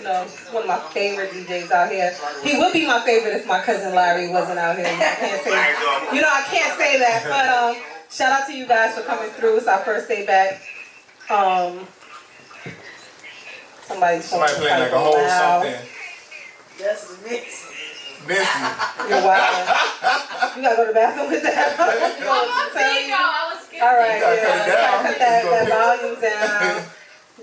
you know, one of my favorite DJs out here. He would be my favorite if my cousin Larry wasn't out here. I can't say that. But shout out to you guys for coming through. It's our first day back. Somebody's playing like a whole something. That's the mix. Missy. You're wild. You gotta go to the bathroom with that. I'm on video. I was skipping. All right, you gotta cut that volume down.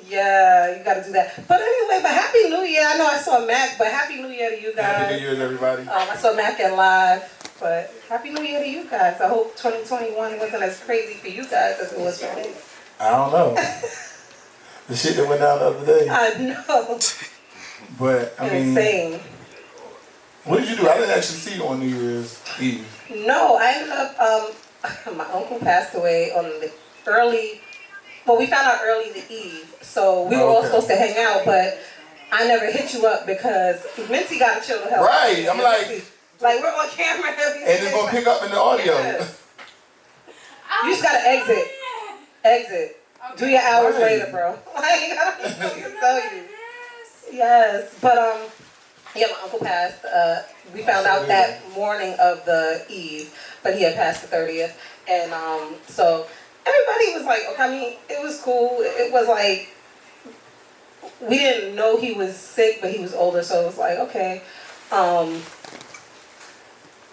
Yeah, you gotta do that. But anyway, but Happy New Year. I know I saw Mac, but Happy New Year to you guys. Happy New Year, everybody. I saw Mac at live, but Happy New Year to you guys. I hope 2021 wasn't as crazy for you guys as it was for me. I don't know. The shit that went down the other day. I know. But I mean, insane. What did you do? I didn't actually see you on New Year's Eve. No, I ended up. My uncle passed away on the early. Well, we found out early the eve, so we were all supposed to hang out, but I never hit you up because Mincy got to chill the hell. Right, I'm like we're on camera and it's gonna pick up in the audio. Yeah. You just gotta exit. Okay. Do your hours later, bro. I can tell you. Yes, but yeah, my uncle passed. We found out that morning of the eve, but he had passed the 30th, and so. Everybody was like, okay, I mean, it was cool. It was like, we didn't know he was sick, but he was older, so it was like, okay.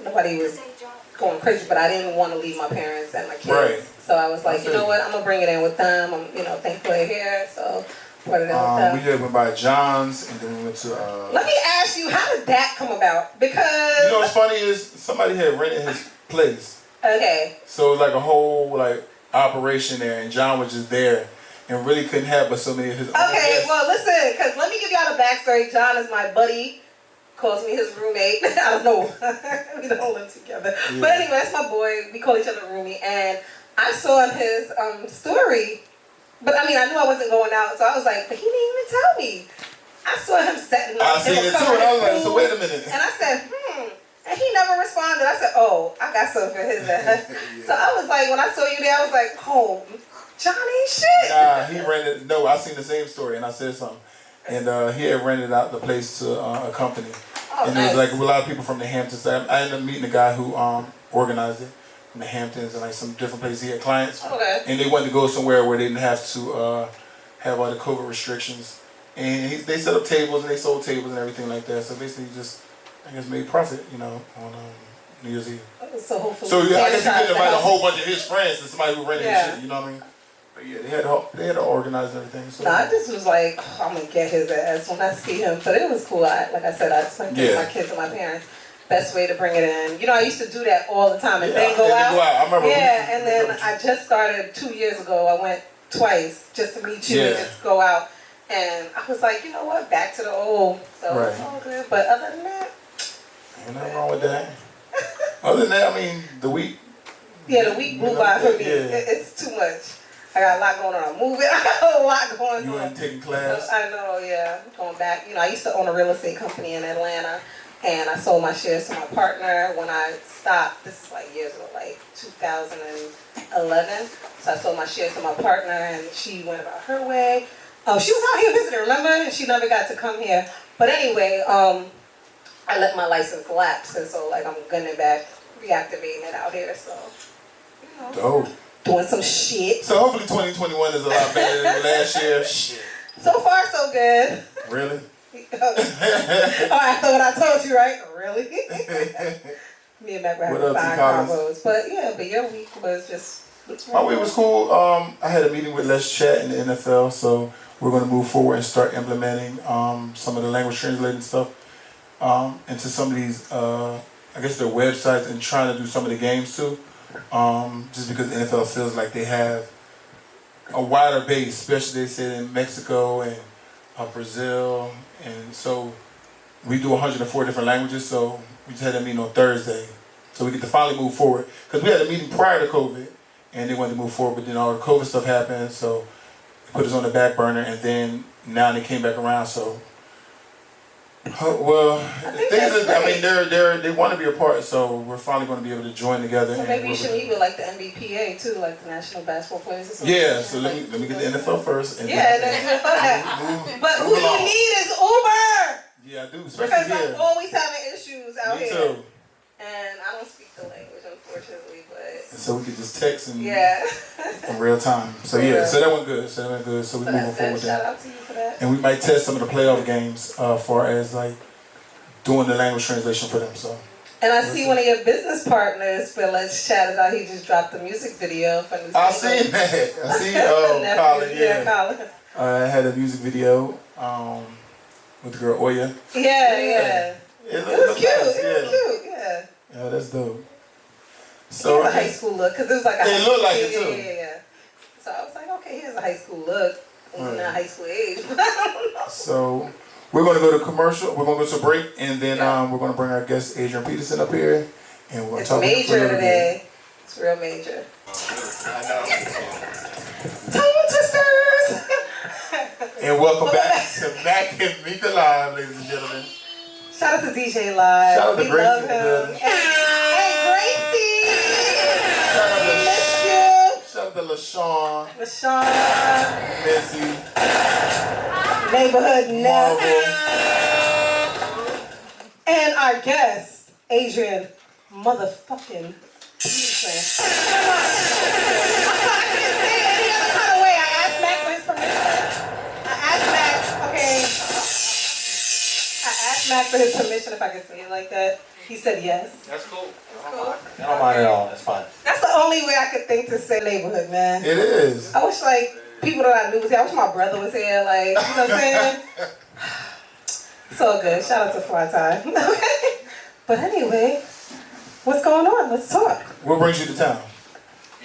Nobody was going crazy, but I didn't want to leave my parents and my kids. Right. So I was like, you know what, I'm going to bring it in with them. I'm, thankful they're here, so put it in with them. We did went by John's, and then we went to... Let me ask you, how did that come about? Because... You know what's funny is, somebody had rented his place. Okay. So it was like a whole, operation there, and John was just there and really couldn't have but so many of his own guests. Well, listen, because let me give y'all the backstory. John is my buddy, calls me his roommate. I don't know. We don't live together. Yeah. But anyway, that's my boy. We call each other roomie. And I saw in his story, but I mean, I knew I wasn't going out, so I was like, but he didn't even tell me. I saw him setting up. I seen it too, and I was like, so wait a minute. And I said, And he never responded. I said, oh, I got something for his ass. Yeah. So I was like, when I saw you there, I was like, oh, Johnny shit. Nah, he rented, no, I seen the same story and I said something. And he had rented out the place to a company. Oh, and nice. There was a lot of people from the Hamptons. I ended up meeting the guy who organized it from the Hamptons and some different places. He had clients. Okay. And they wanted to go somewhere where they didn't have to have all the COVID restrictions. And they set up tables and they sold tables and everything like that. So basically just... I guess made profit, on New Year's Eve. So hopefully. So I guess he didn't invite a whole bunch of his friends and somebody who rented his shit. You know what I mean? But yeah, they had to organize everything. So. I just was like, I'm gonna get his ass when I see him. But it was cool. Like I said, I spent with my kids and my parents. Best way to bring it in. I used to do that all the time and then go out. I remember. Yeah, and then I just started 2 years ago. I went twice just to meet you and just go out. And I was like, you know what? Back to the old. So it's all good. But other than that. Ain't nothing wrong with that. Other than that, I mean, the week. Yeah, the week blew by for me. Yeah. It's too much. I got a lot going on. I'm moving. I got a lot going on. You ain't taking class? I know, yeah. Going back. I used to own a real estate company in Atlanta, and I sold my shares to my partner when I stopped. This is like years ago, like 2011. So I sold my shares to my partner, and she went about her way. She was out here visiting, remember? And she never got to come here. But anyway, I let my license lapse, and so I'm gonna back, reactivating it out here. So, dope. Doing some shit. So hopefully 2021 is a lot better than last year. Shit. So far, so good. Really? All right, so what I told you, right? Really? Me and Mac were having 5 combos, but your week was just. My week was cool. I had a meeting with Let's Chat in the NFL, so we're gonna move forward and start implementing some of the language translating stuff. Into some of these, I guess their websites and trying to do some of the games too. Just because the NFL feels like they have a wider base, especially they said in Mexico and Brazil. And so we do 104 different languages, so we just had a meeting on Thursday. So we get to finally move forward. Because we had a meeting prior to COVID and they wanted to move forward, but then all the COVID stuff happened, so they put us on the back burner and then now they came back around, so Well, things are, I mean, they want to be a part, so we're finally going to be able to join together. So maybe you should meet with like the NBPA too, like the National Basketball Players Association. Yeah, so let me get the NFL first. And yeah, but who you need is Uber. Yeah, I do, Because here. I'm always having issues out Me here. too. And I don't speak the language, unfortunately, but... And so we could just text and in real time. So yeah, so that went good. So we moving forward with that. Shout out to you for that. And we might test some of the playoff games far as like doing the language translation for them. So. And I see one of your business partners, for Let's Chat It Out, he just dropped a music video for this. I seen that. I see Colin, yeah. Colin. I had a music video with the girl Oya. Yeah. It was cute. It was cute. Yeah. Yeah, that's dope. So a high school look, because it was like it looked like it too. Yeah. So I was like, okay, here's a high school look. Right. Not high school age. So we're gonna go to commercial. We're gonna go to a break, and then we're gonna bring our guest Adrian Peterson up here, and we're gonna talk. It's major today. It's real major. I know. Tongue twisters. And welcome back to Mac Meeka Live, ladies and gentlemen. Shout out to DJ Live. Shout out to we Gracie. Love him. Hey, Gracie. Shout out to miss you. Shout out to LaShawn. LaShawn. Missy. Neighborhood Ness. Marvel. And our guest, Adrian motherfucking Peterson. I can't say it any other kind of way. I asked Mac for his permission. I asked Mac for his permission if I could say it like that. He said yes. That's cool. That's cool. I don't mind at all. That's fine. That's the only way I could think to say neighborhood, man. It is. I wish like people that I knew was here. I wish my brother was here. Like, you know what I'm saying? It's all good. Shout out to Fly Time. Okay. But anyway, what's going on? Let's talk. What brings you to town?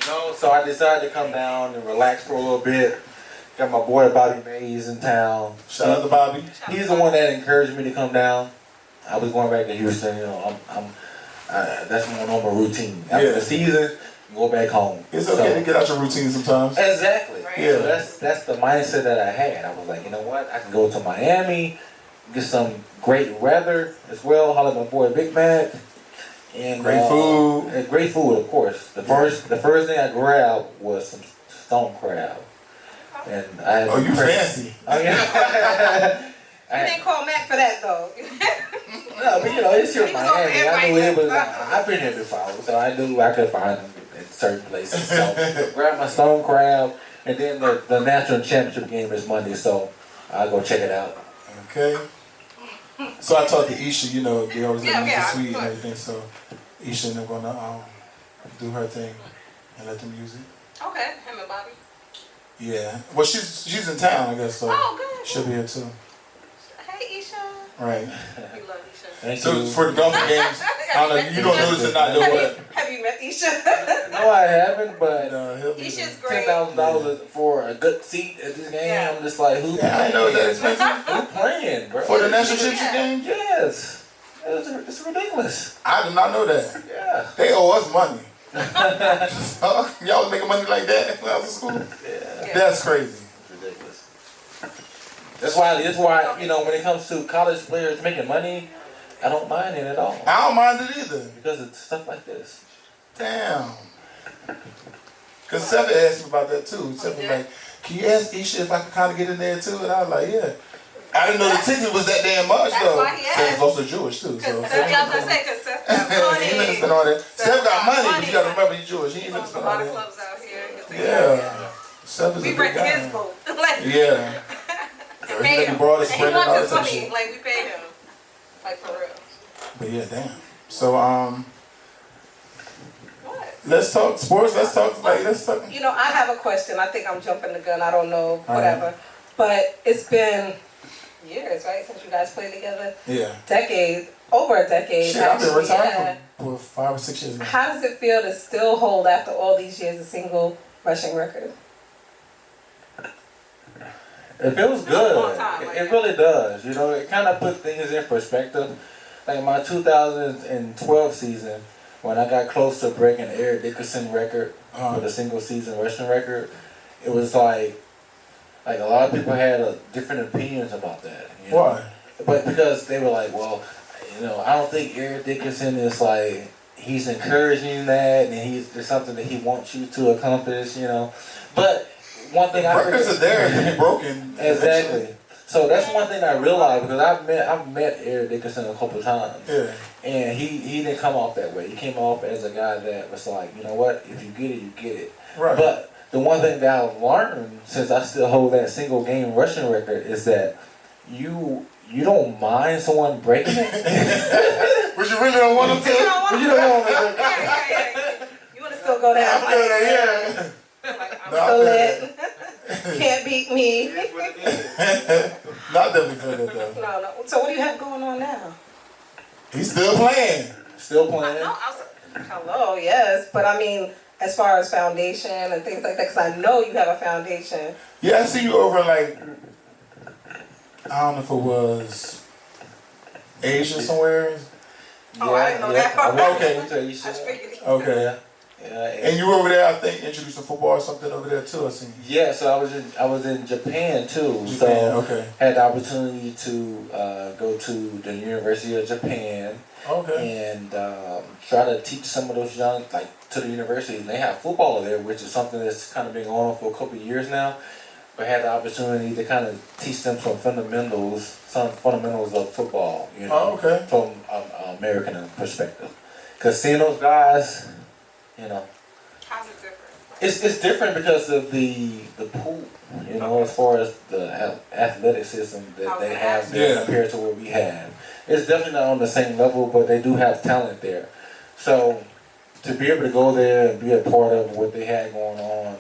You know, so I decided to come down and relax for a little bit. Got my boy Bobby Mays in town. Shout out to Bobby. He's the one that encouraged me to come down. I was going back to Houston. You know, that's my normal routine. After the season, go back home. It's okay to get out your routine sometimes. Exactly. Right. Yeah. So that's the mindset that I had. I was like, you know what? I can go to Miami, get some great weather as well. Holler at my boy Big Mac. And great food. And great food, of course. The first thing I grabbed was some stone crab. And I oh, you fancy. Oh, yeah. You didn't call Mac for that, though. No, but you know, it's here in Miami. I knew it was, I've been here before, so I knew I could find them in certain places. So, grab my stone crab, and then the national championship game is Monday, so I'll go check it out. Okay. So I talked to Isha, you know, they always let me use the suite and course. everything, so Isha and I'm gonna do her thing and let them use it. Okay, him and Bobby. Yeah. Well, she's in town, I guess, so good. she'll be here too. Hey, Isha. Right. We love Isha. Thank So you. for the Dolphin games, I don't know, you don't notice or not know what. Have you met Isha? No, I haven't, but He'll be Isha's great. $10,000 for a good seat at this game. Yeah. I'm just like, who Yeah, I know that expensive. Who playing, bro? For the national championship game? Yes. It's ridiculous. I did not know that. Yeah. They owe us money. Y'all was making money like that when I was in school? Yeah. That's crazy. It's ridiculous. That's why, you know, when it comes to college players making money, I don't mind it at all. I don't mind it either. Because it's stuff like this. Damn. Because Seven asked me about that too. Seven was like, can you ask Isha if I could kind of get in there too? And I was like, yeah. I didn't know the ticket was that damn much That's though. why he asked. Seven's also Jewish too. So I was gonna say, because Seth got money. he ain't spend all that. Seven got money, but you gotta Money. remember he's Jewish. He ain't A finna spend lot all of that. clubs out here. Yeah. Seven's a We big break guy. his boat. Like, Yeah. we He pay let him. me borrow the And he spread and all wants his that money. shit. Like, we pay him. Like, for real. But yeah, damn. So What? let's talk sports. Let's talk. You know, I have a question. I think I'm jumping the gun. I don't know, All whatever. right. But it's been years, right, since you guys played together? Yeah. Over a decade. Shit, I've been actually, retired for 5 or 6 years now. How does it feel to still hold, after all these years, a single rushing record? It feels Long good. time, like It really does. You know, it kind of put things in perspective. Like my 2012 season, when I got close to breaking the Eric Dickerson record for the single season rushing record, it was like a lot of people had different opinions about that. You know? Why? but because they were like, well, I don't think Eric Dickerson is like, he's encouraging that, and there's something that he wants you to accomplish, But one thing records are there to be broken. Exactly. So that's one thing I realized, because I've met Eric Dickerson a couple of times. Yeah. And he didn't come off that way. He came off as a guy that was like, you know what, if you get it, you get it. Right. But the one thing that I've learned, since I still hold that single game rushing record, is that you don't mind someone breaking it. But you really don't want them to. You don't want them to. You want to still go down? I'm good at I'm still lit. Can't beat me. Not definitely feel that though. No. So what do you have going on now? He's still playing. Still playing. Hello, yes. But I mean, as far as foundation and things like that, because I know you have a foundation. Yeah, I see you over like, I don't know if it was Asia somewhere. Oh, I didn't know that. Okay. Okay. Yeah, And you were over there, I think, introducing football or something over there too. I seen. Yeah, so I was in Japan too. Okay. Had the opportunity to go to the University of Japan. Okay. And try to teach some of those young, like, to the university. They have football there, which is something that's kind of been going on for a couple of years now. But had the opportunity to kind of teach them some fundamentals of football, from an American perspective. Because seeing those guys, How's it different? it's different because of the pool, as far as the athleticism that they have there compared to what we have. It's definitely not on the same level, but they do have talent there. So to be able to go there and be a part of what they had going on,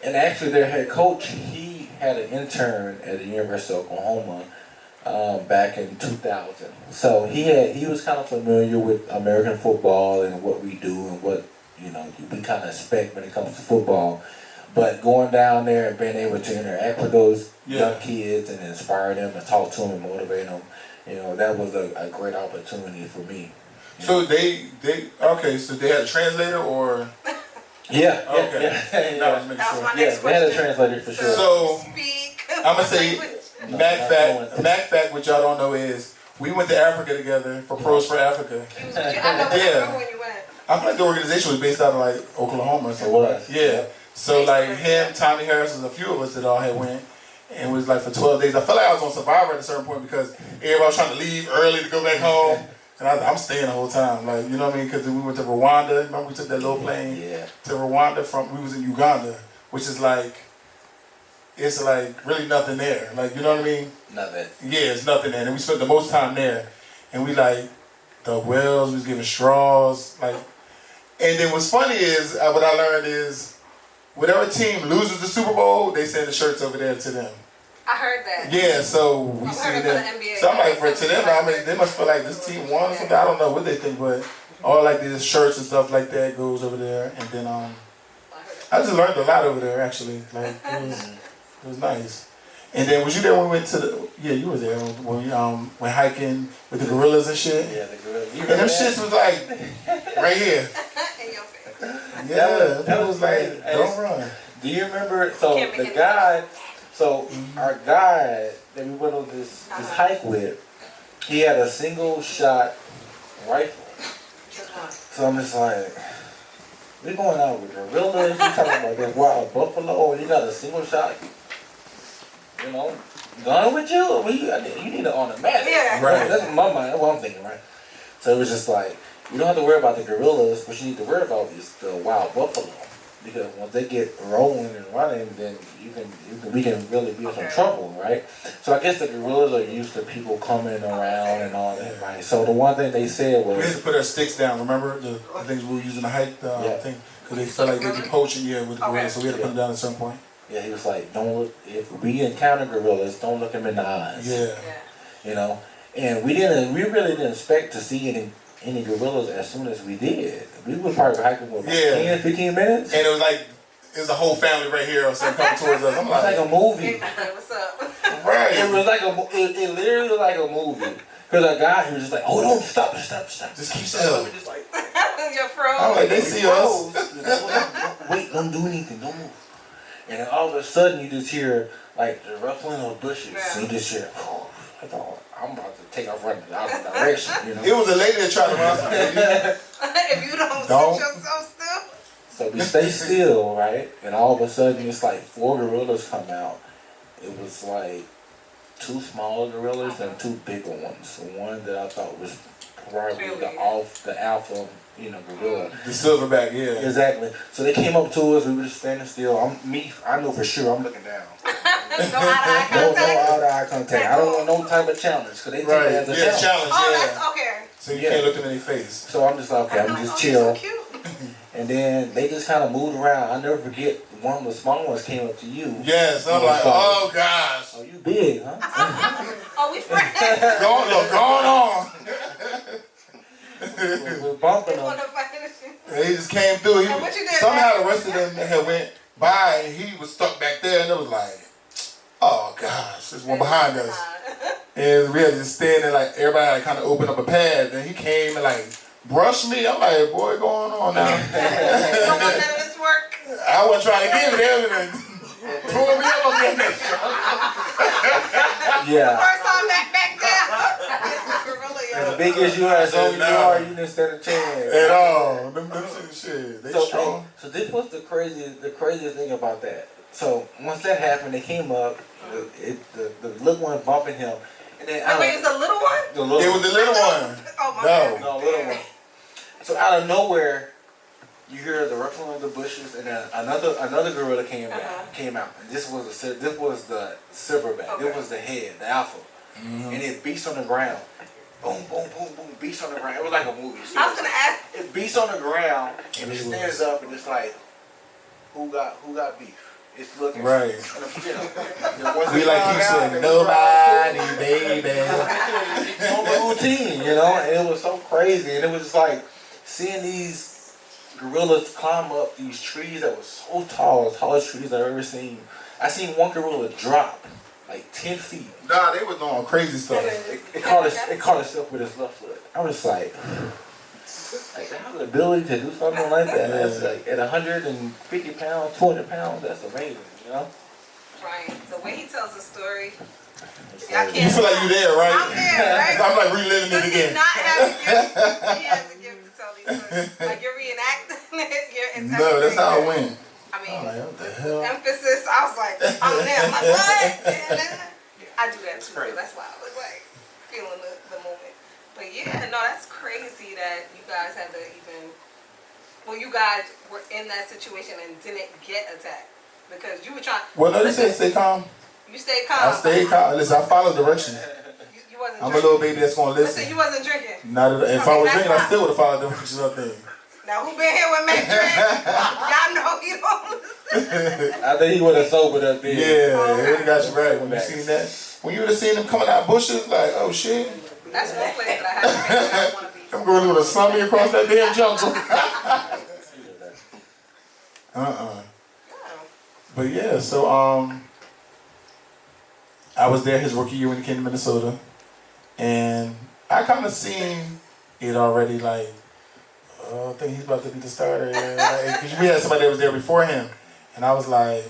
and actually their head coach, he had an intern at the University of Oklahoma back in 2000. So he was kind of familiar with American football and what we do and what we kind of expect when it comes to football. But going down there and being able to interact with those young kids and inspire them and talk to them and motivate them, that was a great opportunity for me. So they so they had a translator or? Yeah. Okay. That was making sure. They had a translator for sure. So I'm gonna say Mac fact, what y'all don't know is we went to Africa together for Pros for Africa. Yeah. I feel like the organization was based out of like Oklahoma or something. It was. Yeah. So like him, Tommy Harris, and a few of us that all had went. And it was like for 12 days. I felt like I was on Survivor at a certain point because everybody was trying to leave early to go back home. And I'm staying the whole time. Like, you know what I mean? Because we went to Rwanda. Remember we took that little plane to Rwanda we was in Uganda, which is like, it's like really nothing there. Like, you know what I mean? Nothing. Yeah, it's nothing there. And we spent the most time there. And we like, the wells, we was giving straws. Like, and then what's funny is, what I learned is, whatever team loses the Super Bowl, they send the shirts over there to them. I heard that. Yeah, so we see them. So I'm like, to them, I mean, they must feel like this team won or something. I don't know what they think, but all like these shirts and stuff like that goes over there. And then I just learned a lot over there actually. Like it was nice. And then was you there when we went to you were there when we went hiking with the gorillas and shit? Yeah, the gorillas. And them shits was like right here. In your face. Yeah, that was like, don't run. Do you remember, the guy, our guy that we went on this hike with, he had a single shot rifle. So I'm just like, we going out with gorillas, you talking about this wild buffalo, and you got a single shot, gun with you? Well, you need an automatic. Yeah. Right. That's my mind, that's what I'm thinking, right? So it was just like, you don't have to worry about the gorillas. What you need to worry about is the wild buffalo, because once they get rolling and running, then we can really be in some trouble, right? So I guess the gorillas are used to people coming around and all that, right? So the one thing they said was, we had to put our sticks down. Remember the things we were using to hike thing, because they felt like they'd be poaching with the gorillas, so we had to put them down at a certain point. Yeah, he was like, don't look, if we encounter gorillas, don't look them in the eyes. Yeah. And we really didn't expect to see any gorillas as soon as we did. We were probably hiking for about 10, 15 minutes. And it was a whole family right here or something coming towards us. I'm It was like a movie. What's up? Right. It was like it literally was like a movie. Because a guy, he was just like, oh, don't stop. Just keep still. We just like, You're froze. I'm like, they see us. Wait, don't do anything, don't move. And then all of a sudden you just hear like the ruffling of bushes. Yeah. And you just hear, I I'm about to take off running the opposite direction, you know. It was a lady that tried to run. If you don't sit yourself still. So we stay still, right? And all of a sudden, it's like 4 gorillas come out. It was like 2 smaller gorillas and 2 bigger ones. One that I thought was probably the alpha, you know, gorilla. The silverback, yeah. Exactly. So they came up to us. We were just standing still. I know for sure. I'm looking down. No eye contact. I don't want no type of challenge because they take it as a challenge. Oh, that's okay. So you can't look them in their face. So I'm just like, okay, I'm just chill. So cute. And then they just kind of moved around. I'll never forget, one of the small ones came up to you. Yes, I'm like, oh gosh. Oh, you big, huh? Oh, we friends. Going on. We're bumping them. He just came through. And what you did, Somehow the rest of them had went by and he was stuck back there and it was like, oh gosh, there's one behind us. And we had to just stand there like everybody had kind of opened up a pad and he came and like brushed me. I'm like, boy, going on now. Don't want none of this work. I wasn't trying to give it everything. Pull me up again. Yeah. First time back there. As big as you are, as long as you are, you didn't stand a chance. At all. Them shit. They strong. So this was the craziest thing about that. So once that happened, they came up, the little one bumping him. And then wait, is the little one? It was the little one. Oh, my God. No, little one. So out of nowhere, you hear the ruffling of the bushes, and then another gorilla came out. And this was the silverback. Okay. This was the head, the alpha. And it beats on the ground. Boom, boom, boom, boom, beats on the ground. It was like a movie. So I was gonna ask. it beats on the ground, and it stands up, and it's like, who got beef? It's looking right. We like you said, nobody, baby. On the routine, you know, and it was so crazy, and it was just like seeing these gorillas climb up these trees that were so tall, the tallest trees I've ever seen. I seen one gorilla drop like 10 feet. Nah, they was doing crazy stuff. It caught itself with its left foot. I was like to have the ability to do something like that. That's like at 150 pounds, 200 pounds, that's amazing, you know? Right. The way he tells the story. It's I like- can't. You feel like you there, right? I'm there, right? I'm like reliving it again. He has a gift to tell these stories. Like you're reenacting it. No, that's how it went. I mean, I'm like, what the hell? emphasis. I was like, I'm there. I'm like, what? I do that too. That's why I was like feeling the moment. But yeah, no, that's crazy that you guys had to even. Well, you guys were in that situation and didn't get attacked because you were trying. Well, no, they said stay calm. You stayed calm. I stayed calm. Listen, I follow directions. You wasn't I'm a drinking. little baby that's gonna Listen, listen. you wasn't drinking. Not at, if I was drinking, I still would have followed directions up there. Now who been here with Mac drink? Y'all know he don't listen. I think he would have sobered up there. Yeah, it would have got you right when you seen that. When you would have seen them coming out bushes, like, oh shit. That's one place that I have to be. I'm going to slum me across that damn jungle. But yeah, so I was there his rookie year when he came to Minnesota, and I kind of seen it already. Like, I think he's about to be the starter. Because we had somebody that was there before him, and I was like,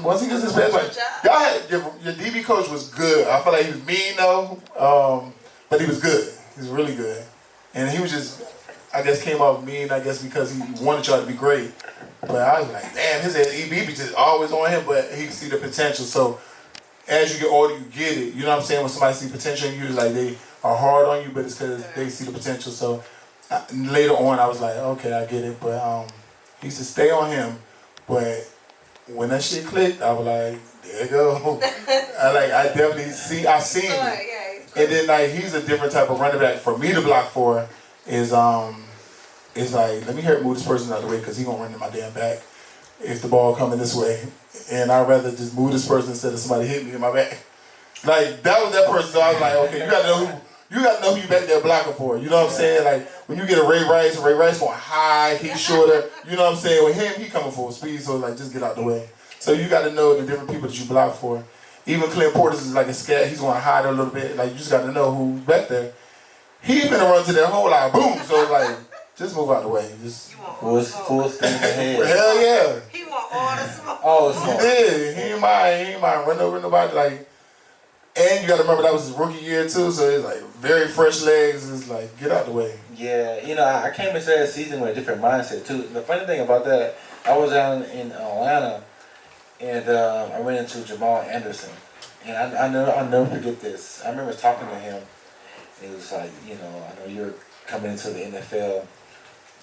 once he gets his best, like y'all had your DB coach was good. I feel like he was mean though, but he was good. He was really good, and he was just, I guess, came off mean. I guess because he wanted y'all to be great. But I was like, damn, his EB be just always on him, but he can see the potential. So as you get older, you get it. You know what I'm saying? When somebody see potential in you, like they are hard on you, but it's because they see the potential. So later on, I was like, okay, I get it. But he used to stay on him. But when that shit clicked, I was like, there you go. I definitely seen it. Yeah, And then like he's a different type of running back for me to block for is it's like, let me move this person out of the way because he gonna run in my damn back if the ball coming this way. And I'd rather just move this person instead of somebody hitting me in my back. Like that was that person, so I was like, okay, you gotta know who you back there blocking for. You know what I'm saying? Like when you get a Ray Rice going high, he's shorter, you know what I'm saying? With him, he coming full speed, so like just get out the way. So you gotta know the different people that you block for. Even Clint Portis is like a scat, he's gonna hide a little bit. Like you just gotta know who's back there. He's gonna run to that hole like boom, so it's like just move out the way. Just full steam ahead. Hell yeah. He want all the smoke. Oh, it's smoke. Yeah, he ain't mind running over nobody. Like And you got to remember that was his rookie year too, so it's like very fresh legs. It's like, get out the way. Yeah, you know, I came into that season with a different mindset too. The funny thing about that, I was down in Atlanta, and I ran into Jamal Anderson, and I'll never forget this. I remember talking to him. He was like, you know, I know you're coming into the NFL.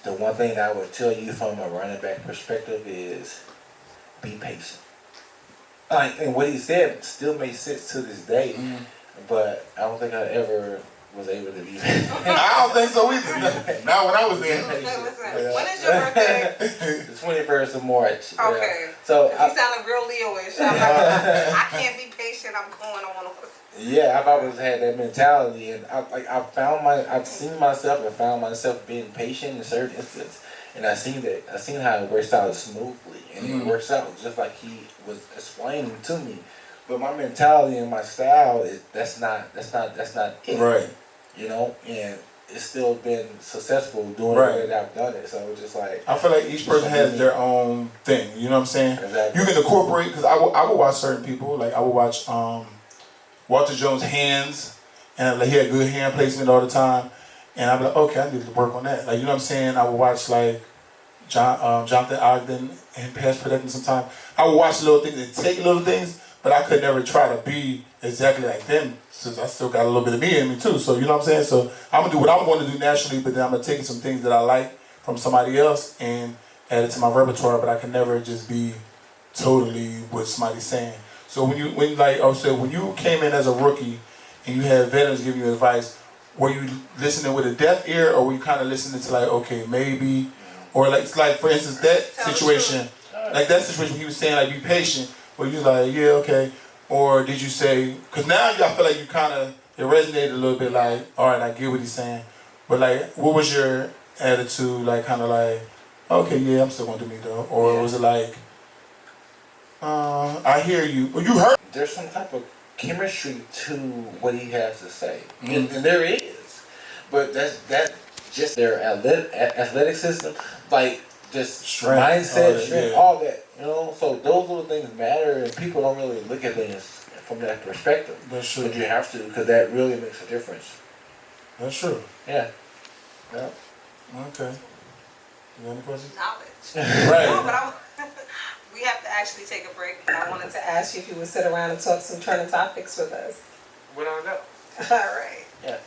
The one thing that I would tell you from a running back perspective is be patient. And what he said still makes sense to this day, but I don't think I ever was able to be. I don't think so either. Not when I was there. When is your birthday? The 21st of March. Okay. So you sounding real Leo-ish. I'm like, I can't be patient. I'm going on. Yeah, I've always had that mentality, and I've seen myself and found myself being patient in certain instances, and I seen how it works out smoothly, and it works out just like he was explaining to me. But my mentality and my style that's not it. Right. You know, and it's still been successful doing the way that I've done it. So it's just like I feel like each person has their own thing. You know what I'm saying? Exactly. You can incorporate because I would watch certain people. Like I would watch Walter Jones' hands, and like he had good hand placement all the time. And I'd be like, okay, I need to work on that. Like, you know what I'm saying? I would watch like Jonathan Ogden and pass protecting sometimes. I would watch little things and take little things, but I could never try to be exactly like them since I still got a little bit of me in me too. So, you know what I'm saying? So I'm gonna do what I'm going to do naturally, but then I'm gonna take some things that I like from somebody else and add it to my repertoire, but I can never just be totally what somebody's saying. So when you came in as a rookie and you had veterans giving you advice, were you listening with a deaf ear, or were you kind of listening to like, okay, maybe, or like for instance that situation he was saying like be patient, where you was like, yeah, okay, or did you say, because now I feel like you kind of it resonated a little bit, like, all right, I get what he's saying, but like, what was your attitude, like kind of like, okay, yeah, I'm still gonna do me though, or was it like, I hear you, or you heard? There's some type of chemistry to what he has to say, and there is, but that's just their athletic system, like just Strength, mindset, all that, you know. So those little things matter, and people don't really look at things from that perspective. That's true. But you have to, because that really makes a difference. That's true. Yeah. Okay. You got any questions? Knowledge. Right. No, but we have to actually take a break. I wanted to ask you if you would sit around and talk some trending topics with us. We don't know. All right. Yeah.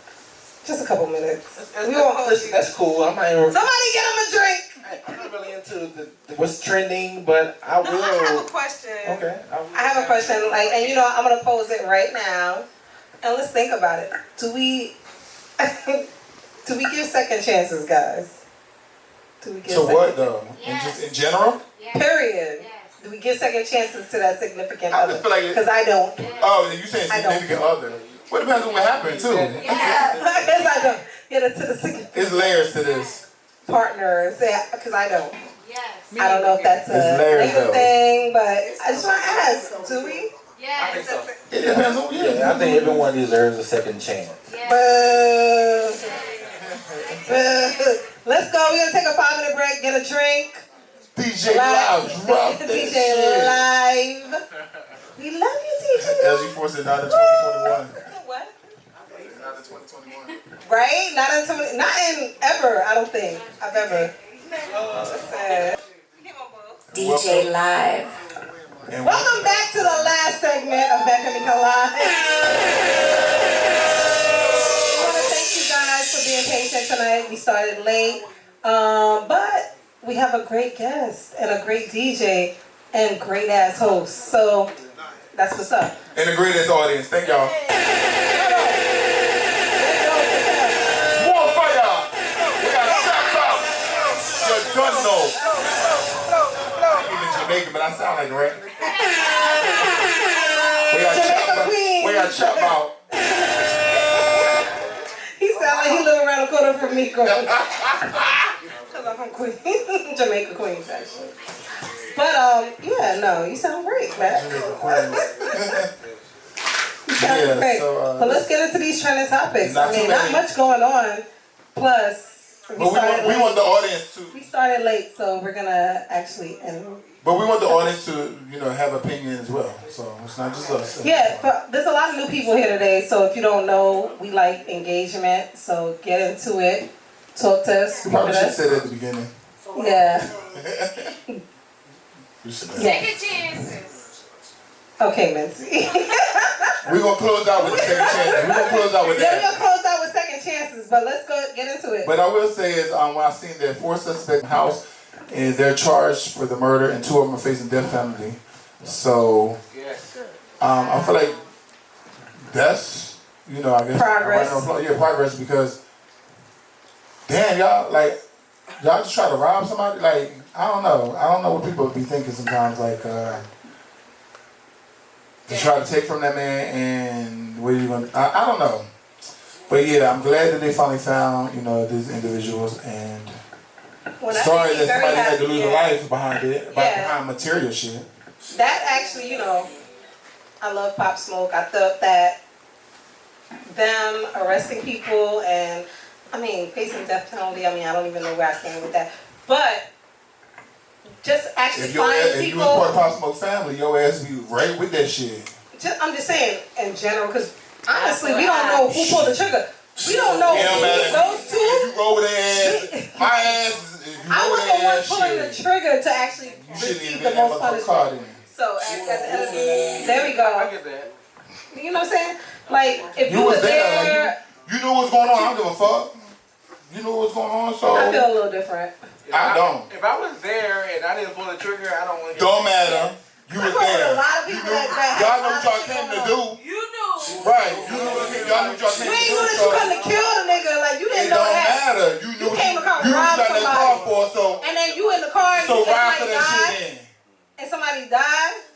Just a couple minutes. We That's, won't hold listen, you. that's cool. I'm not even, Somebody get him a drink. I'm not really into what's trending, but I will. No, I have a question. Okay. I have a question, and you know, I'm gonna pose it right now, and let's think about it. Do we give second chances, guys? Do we give To what though? Yes. Just in general? Period. Yes. Do we give second chances to that significant I other? just feel like Because I don't. Oh, you saying I don't. significant other? Well, it depends on what happened too. Because I don't. To the significant There's layers to this. partners, because I don't. Yes. I don't know if that's a It's layers, negative though. thing, but I just want to ask, do we? Yes. It depends on Yeah, I think everyone deserves a second chance. Yes. Boo. Boo. Let's go. We're going to take a 5-minute break, get a drink. DJ Live, drop that DJ shit. Live. We love you, DJ. LG Force not in 2021. What? Not in 2021. Right? Not in ever, I don't think I've ever. Listen. DJ Live. And Welcome back to the last segment of Mac Meeka Live. I want to thank you guys for being patient tonight. We started late, but we have a great guest and a great DJ and great ass host. So that's what's up. and the greatest audience. Thank y'all. More fire. We got shots out. You don't know. I'm even Jamaican, but I sound like the right. We got chop out. He sound like he live around the corner from me, because I'm from Queens, Jamaica, Queens, actually. But yeah, no, you sound great, man. You sound Yeah, great. so, but let's get into these trending topics. not I mean, too not many. much going on. Plus, But we want the audience to. We started late, so we're gonna actually end. But we want the audience to, have opinion as well. So it's not just us. Yeah, but there's a lot of new people here today, so if you don't know, we like engagement, so get into it. Talk to us. You probably should have said it at the beginning. Yeah. Second chances. Okay, Mincy. We're going to close out with the second chances. We're going to close out with Yeah, that. we're going to close out with second chances, but let's go get into it. But I will say is, when I seen that 4 suspects in the house, and they're charged for the murder, and 2 of them are facing death penalty. So, I feel like that's, I guess. Progress. Yeah, progress, because, damn, y'all just try to rob somebody? Like, I don't know. I don't know what people be thinking sometimes, like, to try to take from that man, and what are you going to, I don't know. But yeah, I'm glad that they finally found, these individuals, and sorry that somebody had to lose a life behind it, behind material shit. That actually, I love Pop Smoke. I thought that them arresting people and, facing death penalty, I don't even know where I stand with that. But just actually finding people. If you was part of Pop Smoke's family, your ass be right with that shit. I'm just saying in general, because honestly, we don't know who pulled the trigger. We don't know those two. If you roll with their ass, my ass is. I was the one pulling the trigger to actually receive the most punishment. So at the end of the day, there we go. I get that. You know what I'm saying? Like, if you was there. You knew what's going on, I don't give a fuck. You knew what's going on, so. I feel a little different. I don't. If I was there and I didn't pull the trigger, I don't want to get Don't matter. You was there. A lot of people y'all know what y'all came to do. You knew. Right. You knew what y'all came to do. You ain't knew that you couldn't have killed a nigga. Like, you didn't know that. It don't matter. You knew came to come you rob got that car for, so. And then you in the car and so ride for somebody that died. shit in. And somebody died.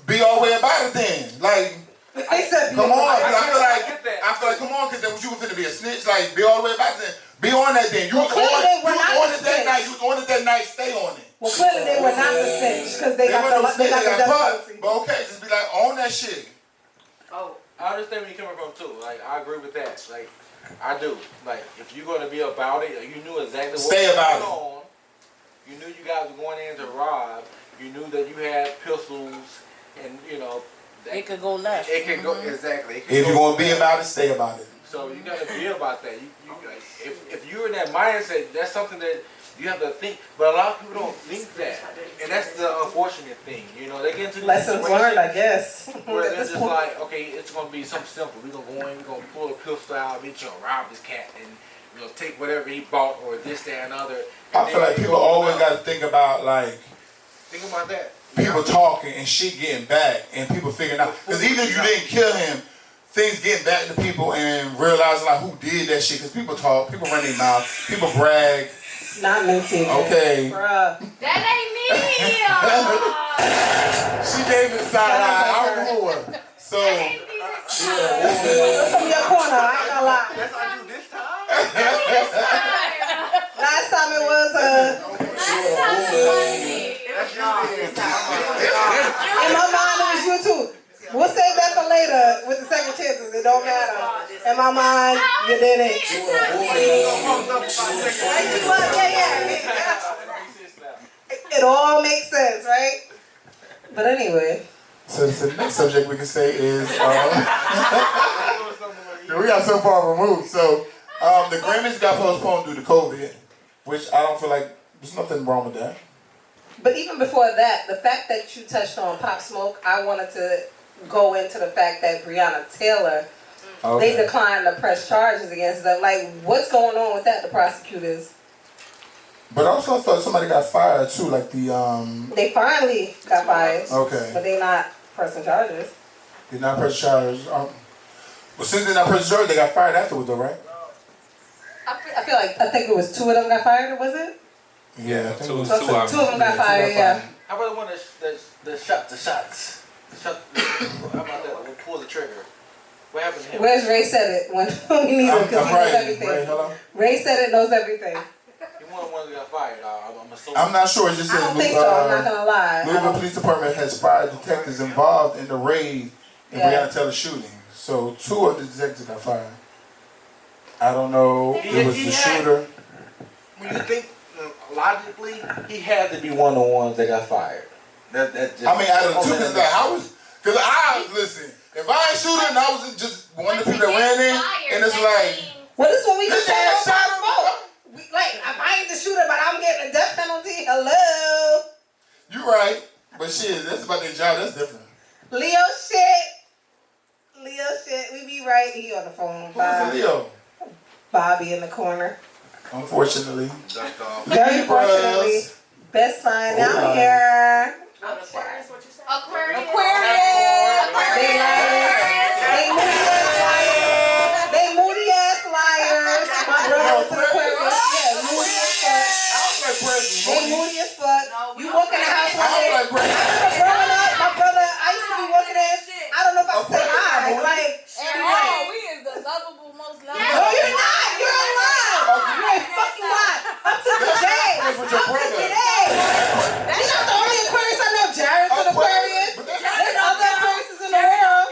Be all the way about it then. Like. Come on, I feel like, come on, because then you were finna be a snitch. Like, be all the way back then. Be on that then. You was on it that night. You was on it that night. Stay on it. Well, clearly they were not the snitch because they got the death penalty. But okay, just be like, on that shit. Oh, I understand where you're coming from too. Like, I agree with that. Like, I do. Like, if you're going to be about it, you knew exactly what was going on. You knew you guys were going in to rob. You knew that you had pistols and, it could go left. It can go exactly. If you're gonna be about it, stay about it. So you gotta be about that. You like, if you're in that mindset, that's something that you have to think. But a lot of people don't think that, and that's the unfortunate thing. They get into lessons learned, I guess. Where they're just like, okay, it's gonna be something simple. We're gonna go in, we're gonna pull a pistol out, bitch, rob this cat, and take whatever he bought or this, that, and other. I feel like people always gotta think about think about that. People talking and shit getting back and people figuring out. Because even if you didn't kill him, things getting back to people and realizing who did that shit. Because people talk, people run their mouth, people brag. Not Mincy. Okay. Bruh. That ain't me. She gave me the side eye. I don't know her. So. Look from your corner, I ain't gonna lie. That's how you this time? Last time it was in my mind it was you too. We'll save that for later with the second chances. It don't matter. In my mind, you did it. It all makes sense, right? But anyway. So the next subject we can say is we got so far removed. So the Grammys got postponed due to COVID, which I don't feel like there's nothing wrong with that. But even before that, the fact that you touched on Pop Smoke, I wanted to go into the fact that Breonna Taylor, they declined to press charges against them. Like, what's going on with that, the prosecutors? But I also thought somebody got fired too, like the They finally got fired. Okay. But they not pressing charges. They're not pressing charges. Well, since they're not pressing charges, they got fired afterwards, though, right? I think it was 2 of them got fired, or was it? Yeah, I think it was 2 of them got fired, yeah. How about the one that shot the shots? How about that? We'll pull the trigger. What happened to him? Where's Ray said it when we need him, because he knows everything. Ray said it, knows everything. He one of the ones that got fired. I'm assuming. I'm not sure. It just says I don't think so. I'm not gonna lie. Louisville Police Department has fired detectives involved in the raid in Breonna Taylor shooting. So 2 of the detectives got fired. I don't know. It was the shooter. when you think logically, he had to be one of the ones that got fired. That just. I mean, out of the two, it's like, how was? Because listen. If I ain't shooting, and I was just one of the people that ran in, and it's like. Well, this is what we just said. Shot him. Like, I ain't the shooter, but I'm getting a death penalty. Hello. You right, but shit, that's about their job. That's different. Leo shit. We be right. He on the phone. Who's Leo? Bobby in the corner. Unfortunately. Very fortunately. Best sign out here. Aquarius, what you say? Aquarius. They moody ass liars. My brother's an Aquarius. Yeah, moody as fuck. They moody as fuck. You walk in the house one day. I remember growing up, my brother, I used to be walking in. I don't know if I could say hi. Like, we is the lovable, most lovable. no, you're not. You're alive. You ain't fucking lying. Up to today. Up to today. You're not the only Aquarius I know. Jared's an Aquarius. There's other Aquariuses in the world.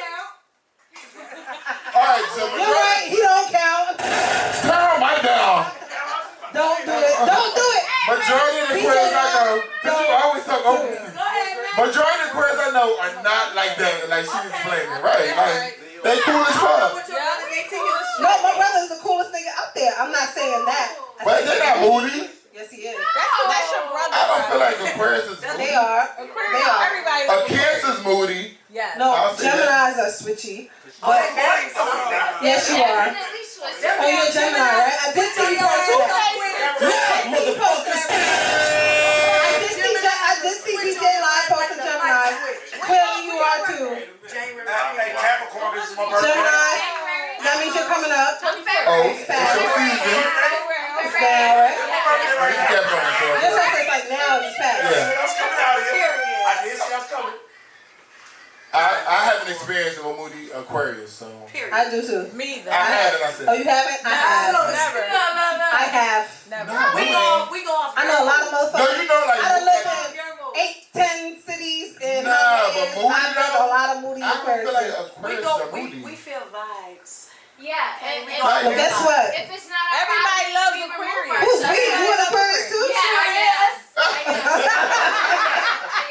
Alright, so You're right. He don't count. turn my down. Don't do it. Don't do it. Majority of the Aquarius I know, because you always talk over me. Majority of the Aquarius I know are not like that, like she explained it, right? Like, they cool as fuck. No, my brother is the coolest nigga out there. I'm not saying that. But they're not moody. Yes, he is. That's your brother. I don't feel like Aquarius is moody. They are. They are. Everybody. A Cancer's moody. Yes. No, I'll say Geminis are switchy. But yes, you are. Oh, you're a Gemini, right? I did see you post that. I did see DJ Live post a Gemini. Clearly, you are too. Capricorn, this is my birthday. Gemini. That means you're coming up. Oh, it's your season. It's now, right? You kept on, so. Just like it's like now, it's past. Yeah. That's coming out of here. I did see us coming. I haven't experienced a moody Aquarius, so. I do too. Me, though. I haven't, I said. Oh, you haven't? I have. Never. I have. Never. We go off. I know a lot of No, motherfuckers. you know, like. I done lived in 8, 10 cities in Nah, but moody, I've met a lot of moody I don't feel like Aquarius. Aquarius are moody. We feel vibes. Yeah, and Well, guess what? if it's not our Everybody vibe, loves we remove Aquarius. Who's ourselves. we? You an Aquarius too? Yeah, I am.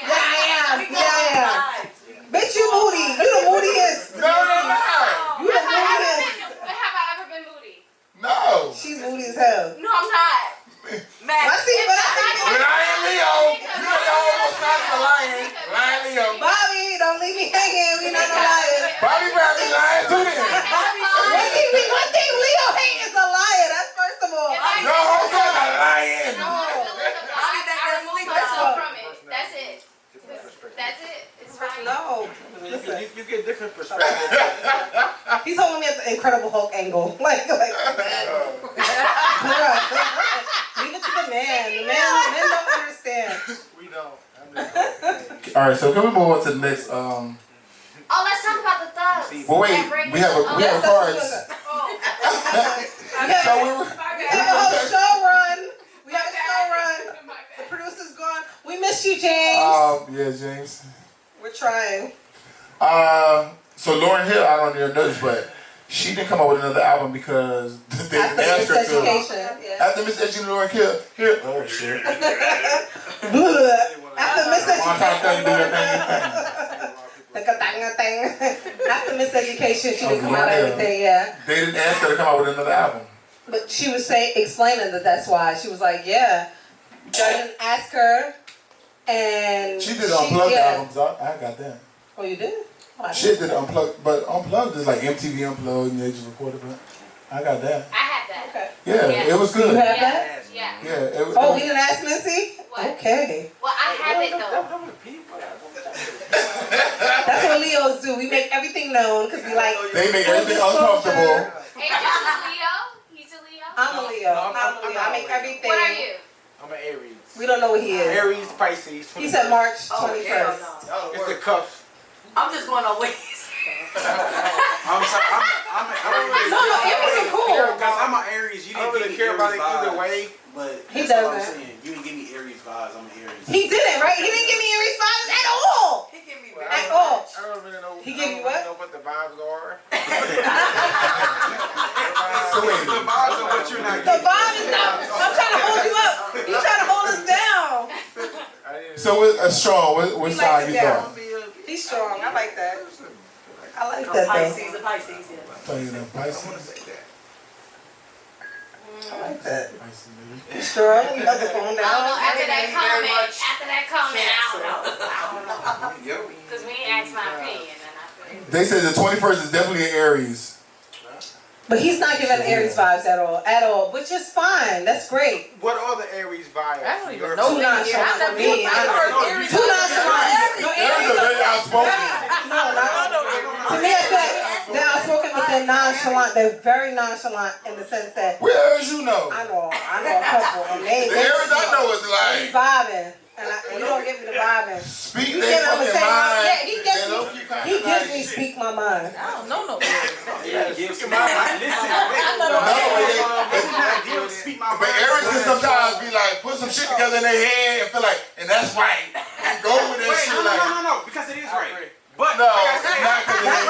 Yeah, I am. Yeah, I am. Bitch, you moody. You the moodiest. No, you're not. You the moodiest. Have I ever been moody? No. She's moody as hell. No, I'm not. I see, but I think When I am Leo, you know you almost not the lion. Lion Leo. Bobby, don't leave me hanging. We not no liars. Bobby Bradley lying too then. One thing Leo hate is a liar. That's first of all. No, hold on, a lion. I remove myself from it. That's it. That's it. It's fine. No. Listen. You get different perspectives. He's holding me at the Incredible Hulk angle. Like, bruh. Leave it to the man. The men don't understand. We don't. All right, so can we move on to the next? Oh, let's talk about the thugs. Well, wait, we have cards. We have a whole show run. We have a show run. The producer's gone. We miss you, James. Yeah, James. We're trying. So Lauryn Hill, I don't even notice, but she didn't come out with another album because they After asked her to. Miseducation. Yeah. After Miseducation, Lauryn Hill, here. Oh shit. After Miseducation. They After Miseducation, she didn't come out with everything, yeah. didn't ask her to come out with another album. But she was explaining that's why. She was like, yeah, I didn't ask her, and She did unplugged albums. I got that. Oh, you did? Oh, She did unplugged, but unplugged is like MTV Unplugged and they just recorded it. I got that. I had that. Okay. Yeah, it was You good. have that? Yeah. Yeah. It was, Oh, we didn't ask Missy? What? Okay. Well, I have it though. That's what Leos do. We make everything known because we like. They make everything uncomfortable. Adrian's a Leo. He's a Leo. I'm a Leo. I'm a Leo. I make everything. What are you? I'm an Aries. We don't know what he is. Aries, Pisces. He said March Oh, 21st. hell no. It's the cuffs. I'm just going on ways. I'm sorry. I'm an Aries. No, Aries are cool. Because I'm an Aries. You I don't didn't really give care me about Aries it either vibes. way. But He that's what I'm doesn't. saying. You didn't give me Aries vibes. I'm an Aries. He didn't, right? He didn't give me Aries vibes at all. He give me At all. I don't really know. He give you what? Know what the vibes are. So wait, the vibes are what you're not The bomb is not. I'm trying to hold you up. You trying to hold us down. So strong. What sign you thought? He's strong. I like that. I like that Pisces, a Pisces, yeah. Pisces. I like that. Strong. You got the phone down. After that comment, I don't know. Because we ain't asked my opinion. They said the 21st is definitely an Aries. But he's not giving Aries vibes at all, which is fine. That's great. What are the Aries vibes? I don't even Too know. nonchalant for me. Aries. Too nonchalant. Aries are very outspoken. To me, I feel like they're outspoken, but they're nonchalant. They're very nonchalant in the sense that Where Aries you know? I know a couple, and they Aries I know is like vibing, and you don't give me the vibing. speak You their get on the fucking same mind. Yeah, he gives me speak my mind. I don't know no Aries. But Aries can sometimes be like, put some shit together in their head and feel like, and that's right. And go with that shit like. No, because it is right. But No, like I said, not because it ain't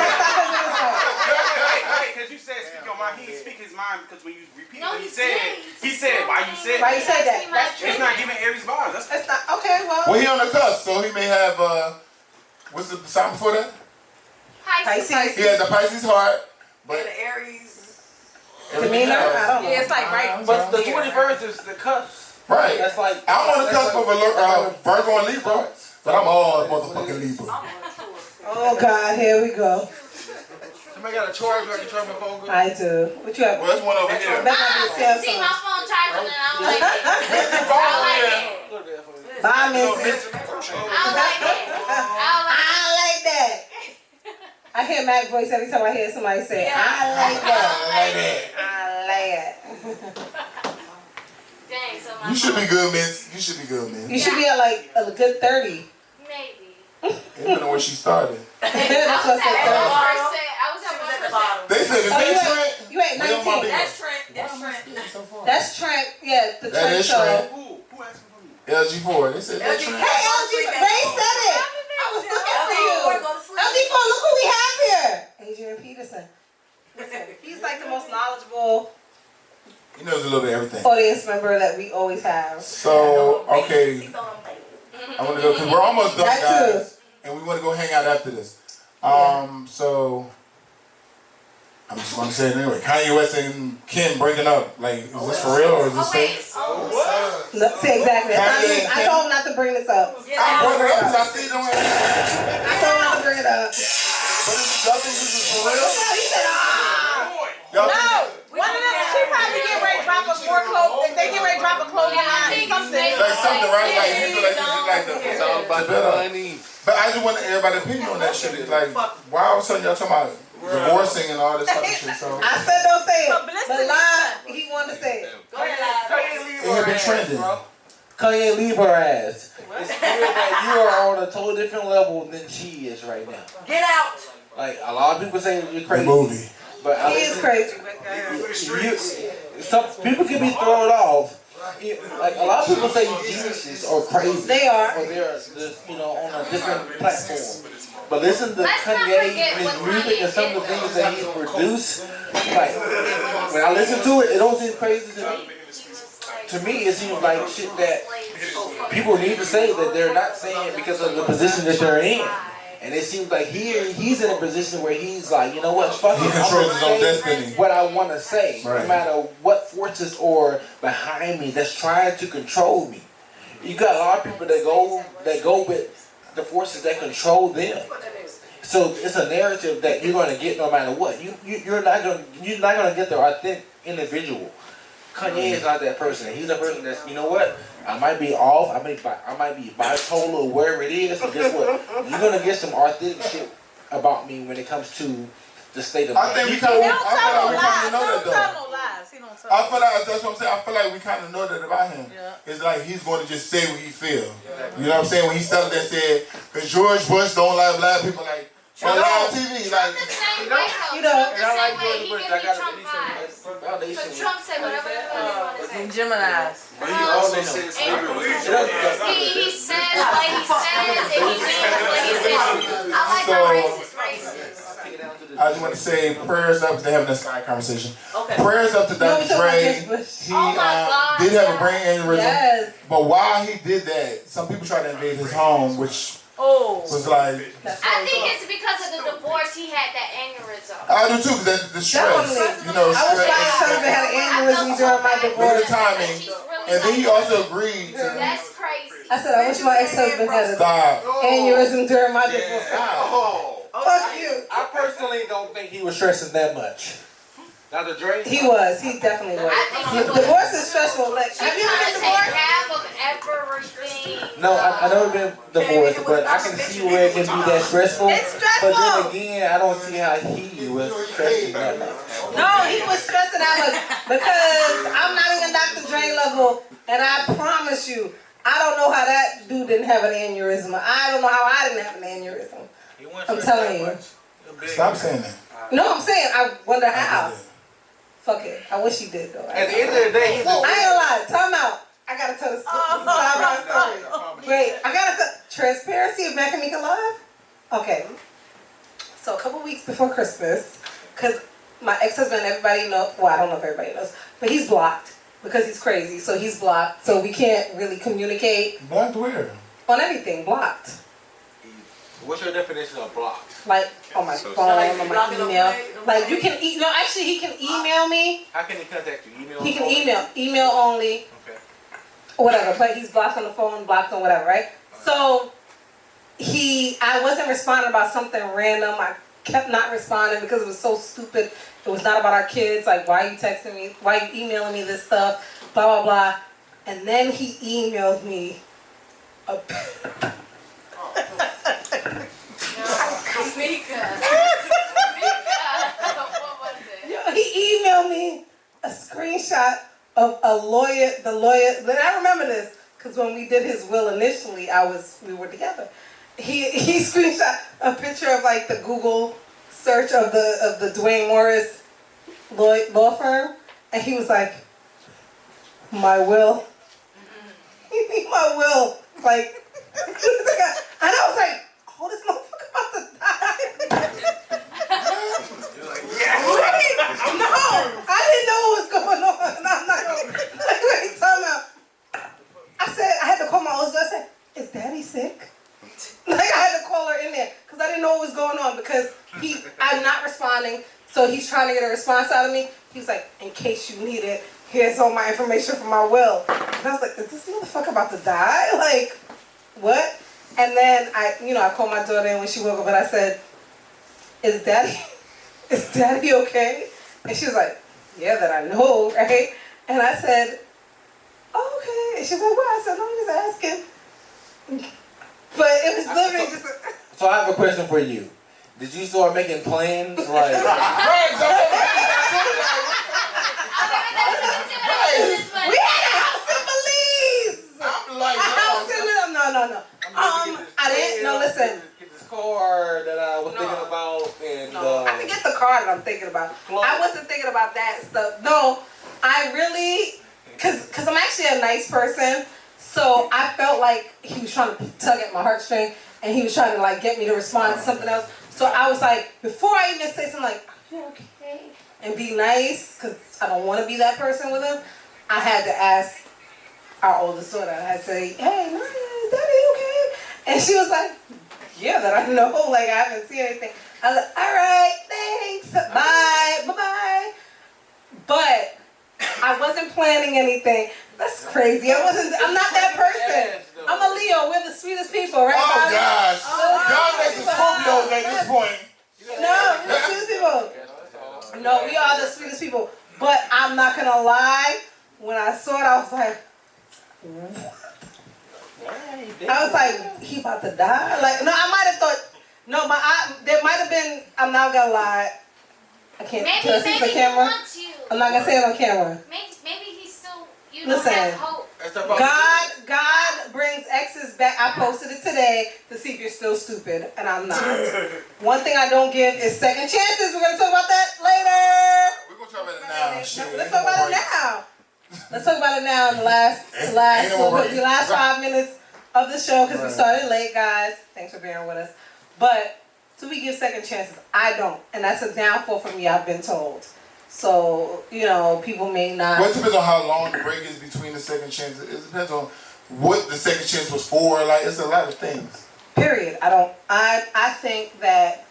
right. because you said speak your mind. He didn't speak his mind because when you repeat No, what he he said why you said Why you say that? it's not giving Aries vibes. That's It's not okay. Well, he on the cusp, so he may have, what's the sign before that? Pisces. He has a Pisces heart, but And the Aries. Demeanor? I don't know. Yeah, it's like right. But the 21st is the cusp. right. That's like I'm on the cusp of a Virgo and Libra, but I'm all motherfucking Libra. Oh God, here we go. somebody got a charge like you charge my phone. I do. What you have? Well, there's one over here. Better not be a See, Samsung. my phone charging and I don't like it. I don't like it. Bye, Missy. I don't like it. I like that. I hear Mac's voice every time I hear somebody say, I like that. I like it. Dang, so my You should be phone- good, miss. You should be good, man. You should be at like a good 30. Maybe. Even know where she started. That's what I said 30. I was at 1%. They said, is Oh, that Trent? you ain't They on my 19. business. Trent. That's Trent. Yeah, the That Trent is show. Trent. Who asked for me? LG4. They said that Trent. Hey, LG, Ray said it. I was looking for you. LG4, look who we have here. Adrian Peterson. Listen, he's like the most knowledgeable He knows a little bit of everything. audience member that we always have. So, okay. I want to go, because we're almost done, That too. guys. And we want to go hang out after this. So, I'm just going to say it anyway. Kanye West and Kim breaking up. Like, is this for real or is this fake? No, see, exactly. I told him not to bring this up. I brought it up because I see it on I told him not to bring it up. But y'all think this is for real? He said, Y'all No, think one of them. She probably get ready to drop a more clothes. They get ready to drop a clothing line. Something. like something, right? Like, you feel like this is like the. it's all about the money. But I just want everybody's opinion on that shit. It's like, why all of a sudden y'all talking about divorcing and all this type of shit? So I said don't say it. Publicity But lie, he wanted to say it. Go ahead, it had been trending. Kanye, leave her ass. It's clear that you are on a totally different level than she is right now. Get out. Like, a lot of people say you're The crazy. movie. But He is crazy. some people can be thrown off. Like, a lot of people say geniuses or crazy. They are. Or they're just, on a different platform. But listen to Let's not Kanye, forget his what music, and some of the Kanye things that he's produced. Like, when I listen to it, it don't seem crazy to me. To me, it seems like shit that people need to say that they're not saying because of the position that they're in. And it seems like he's in a position where he's like, you know what, fuck He it, controls I'm his gonna own say destiny. what I want to say, Right. no matter what forces are behind me that's trying to control me. You got a lot of people that go with the forces that control them. So it's a narrative that you're going to get no matter what. You're not going to get the authentic individual. Kanye is not that person. He's a person that's, you know what? I might be off. I might be bipolar or wherever it is. But guess what? You're gonna get some authentic shit about me when it comes to the state of I think we kind of, He don't tell no we kind lies. of know that He don't tell though. no lies. He don't tell. I feel like that's what I'm saying. I feel like we kind of know that about him. Yeah. It's like he's going to just say what he feel. You know what I'm saying? When he started that said, because George Bush don't like black people, like on live TV, like. The same way though. You know, The same way he gives me Trump vibes. Because Trump said whatever the hell he wanted to say. Gemini's. But he also said slavery. He says what he says and he means what he says. I like how racist. Take it down to the I just want to say prayers up. They're having a side conversation. Okay. Prayers up to No, Dr. we talking about Dre. George Bush. He Oh my God, did have a brain aneurysm. Yes. But while he did that, some people tried to invade his home, which was like. I think it's because of the divorce he had that aneurysm. I do too, because the stress. Definitely. You know, I wish my stress. ex-husband had an aneurysm during my Look at divorce. the timing. And then he also agreed to That's crazy. I said, I wish my ex-husband had an stop. aneurysm during my divorce. Oh. Fuck you. I personally don't think he was stressing that much. Dr. Dre? He was. He definitely was. I think he was. Divorce is stressful. Like, She have you ever trying been to take divorced? half of everything. No, I've never been divorced, but I can see where it can be that stressful. It's stressful. But then again, I don't see how he was stressing that much. No, he was stressing out much because I'm not even Dr. Dre level, and I promise you, I don't know how that dude didn't have an aneurysm. I don't know how I didn't have an aneurysm. I'm telling you. Stop saying that. No, I'm saying I wonder I how. did it. Fuck it. I wish he did though. At the end of the day, he's I ain't gonna lie. Time out. I gotta tell the story. Wait, I gotta tell transparency of Mac Meeka Live. Okay. So a couple weeks before Christmas, cause my ex-husband, everybody know. Well, I don't know if everybody knows, but he's blocked because he's crazy. So he's blocked. So we can't really communicate Blocked where? on everything. Blocked. What's your definition of blocked? Like on my phone, on my email. Like you can no, actually he can email me. How can he contact you? Email? He can email only. Okay. Whatever, but he's blocked on the phone, blocked on whatever, right? So I wasn't responding about something random. I kept not responding because it was so stupid. It was not about our kids. Like, why are you texting me? Why are you emailing me this stuff? Blah blah blah. And then he emailed me a Meeka. What was it? he emailed me a screenshot of the lawyer. And I remember this because when we did his will initially, we were together. He screenshot a picture of like the Google search of the Dwayne Morris law firm, and he was like, my will. He need my will, like. And I was like, oh, this motherfucker about to die. Wait, no, I didn't know what was going on. No, I'm not going. Wait, time out. I said I had to call my oldest. I said, "Is Daddy sick?" Like I had to call her in there because I didn't know what was going on because I'm not responding. So he's trying to get a response out of me. He's like, "In case you need it, here's all my information for my will." And I was like, "Is this motherfucker about to die? Like, what?" And then I called my daughter in when she woke up and I said, is daddy okay? And she was like, yeah, that I know, right? And I said, oh, okay. And she was like, what? I said, no, I'm just asking. But it was literally just So I have a question for you. Did you start making plans like? we had a house in Belize. I'm like, A house in Belize. No. I didn't. No, listen. Get this car that I was thinking about, and No, I forget the car that I'm thinking about. I wasn't thinking about that stuff. No, I really, cause I'm actually a nice person, so I felt like he was trying to tug at my heartstring, and he was trying to like get me to respond to something else. So I was like, before I even say something like, "Are you okay?" and be nice, cause I don't want to be that person with him, I had to ask our oldest daughter. I had to say, "Hey, Naya, is Daddy okay?" And she was like, yeah, that I know, like I haven't seen anything. I was like, all right, thanks, bye. But I wasn't planning anything. That's crazy. I'm not that person. I'm a Leo. We're the sweetest people, right? oh Bobby? gosh, y'all next to Scorpios at this point. No, we're the sweetest people. No, we are the sweetest people. But I'm not gonna lie. When I saw it, I was like, what? I was like, he about to die? Like, no, I might have thought, no, but there might have been, I'm not gonna lie. I can't, Maybe can I see he the camera? wants you. I'm not gonna say it on camera. Maybe he's still, you Listen. don't have hope. God brings exes back. I posted it today to see if you're still stupid, and I'm not. One thing I don't give is second chances. We're gonna talk about that later. We're gonna talk about it now. Shit. Let's talk about it now. Let's talk about it now in the last 5 minutes of the show because we started late, guys. Thanks for bearing with us. But Do we give second chances? I don't. And that's a downfall for me, I've been told. So, people may not. Well, it depends on how long the break is between the second chances. It depends on what the second chance was for. Like, it's a lot of things. Period. I think that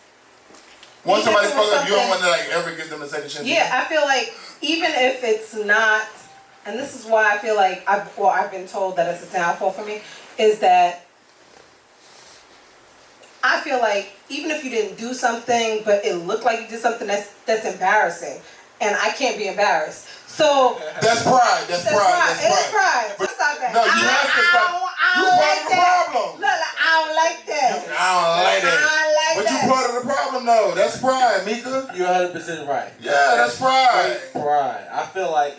once somebody fuck up, you don't want to like ever give them a second chance. Yeah, I feel like even if it's not, and this is why I feel like I've been told that it's a downfall for me, is that I feel like even if you didn't do something, but it looked like you did something that's embarrassing, and I can't be embarrassed. So that's pride. That's pride. It is pride. But stop that. No, you have to stop. You part of the problem. Look, I don't like that. I don't like that. But you part of the problem though. That's pride, Meeka. You're 100% right. Yeah, that's pride. Pride. I feel like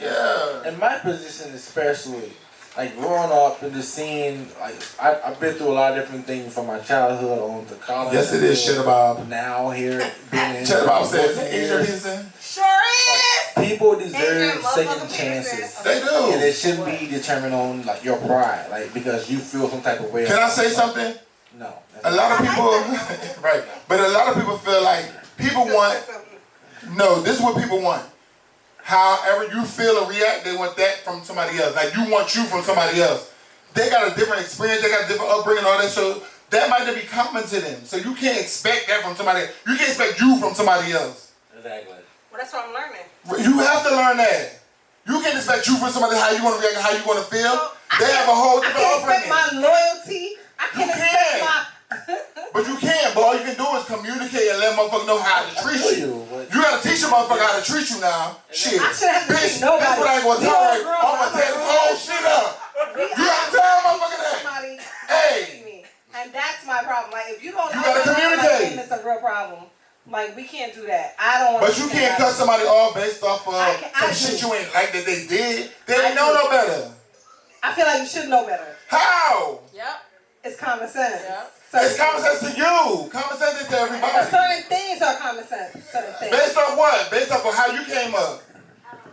in my position especially, like growing up and just seeing, like I've been through a lot of different things from my childhood on to college. Yes, it is. Shut about. Now here being in. Shut about says Adrian Peterson. Sure is. People deserve second chances. They do. And it shouldn't be determined on like your pride, like because you feel some type of way. Can I say something? No. A lot of people, right? But a lot of people feel like people want. No, this is what people want. However you feel or react, they want that from somebody else. Like you want you from somebody else. They got a different experience, they got a different upbringing, all that. So that might not be common to them. So you can't expect that from somebody else. You can't expect you from somebody else. Exactly. Well, that's what I'm learning. You have to learn that. You can't expect you from somebody how you want to react, how you want to feel. They have a whole different upbringing. I can't expect my loyalty. I can't expect my. But you can, but all you can do is communicate and let motherfuckers know how to treat you. You gotta teach a motherfucker how to treat you now. Shit. I shouldn't have to Bitch, treat nobody. that's what I ain't gonna tolerate. I'm gonna tear this whole shit up. You gotta tell a motherfucker that. Hey. And that's my problem. Like, if you don't know, gotta communicate. Like, it's a real problem. Like, we can't do that. I don't. But you can't cut somebody off based off of some shit you ain't like that they did. They didn't know no better. I feel like you should know better. How? Yep. It's common sense. Yep. It's common sense to you. Common sense is to everybody. But certain things are common sense. Certain things. Based off what? Based off of how you came up.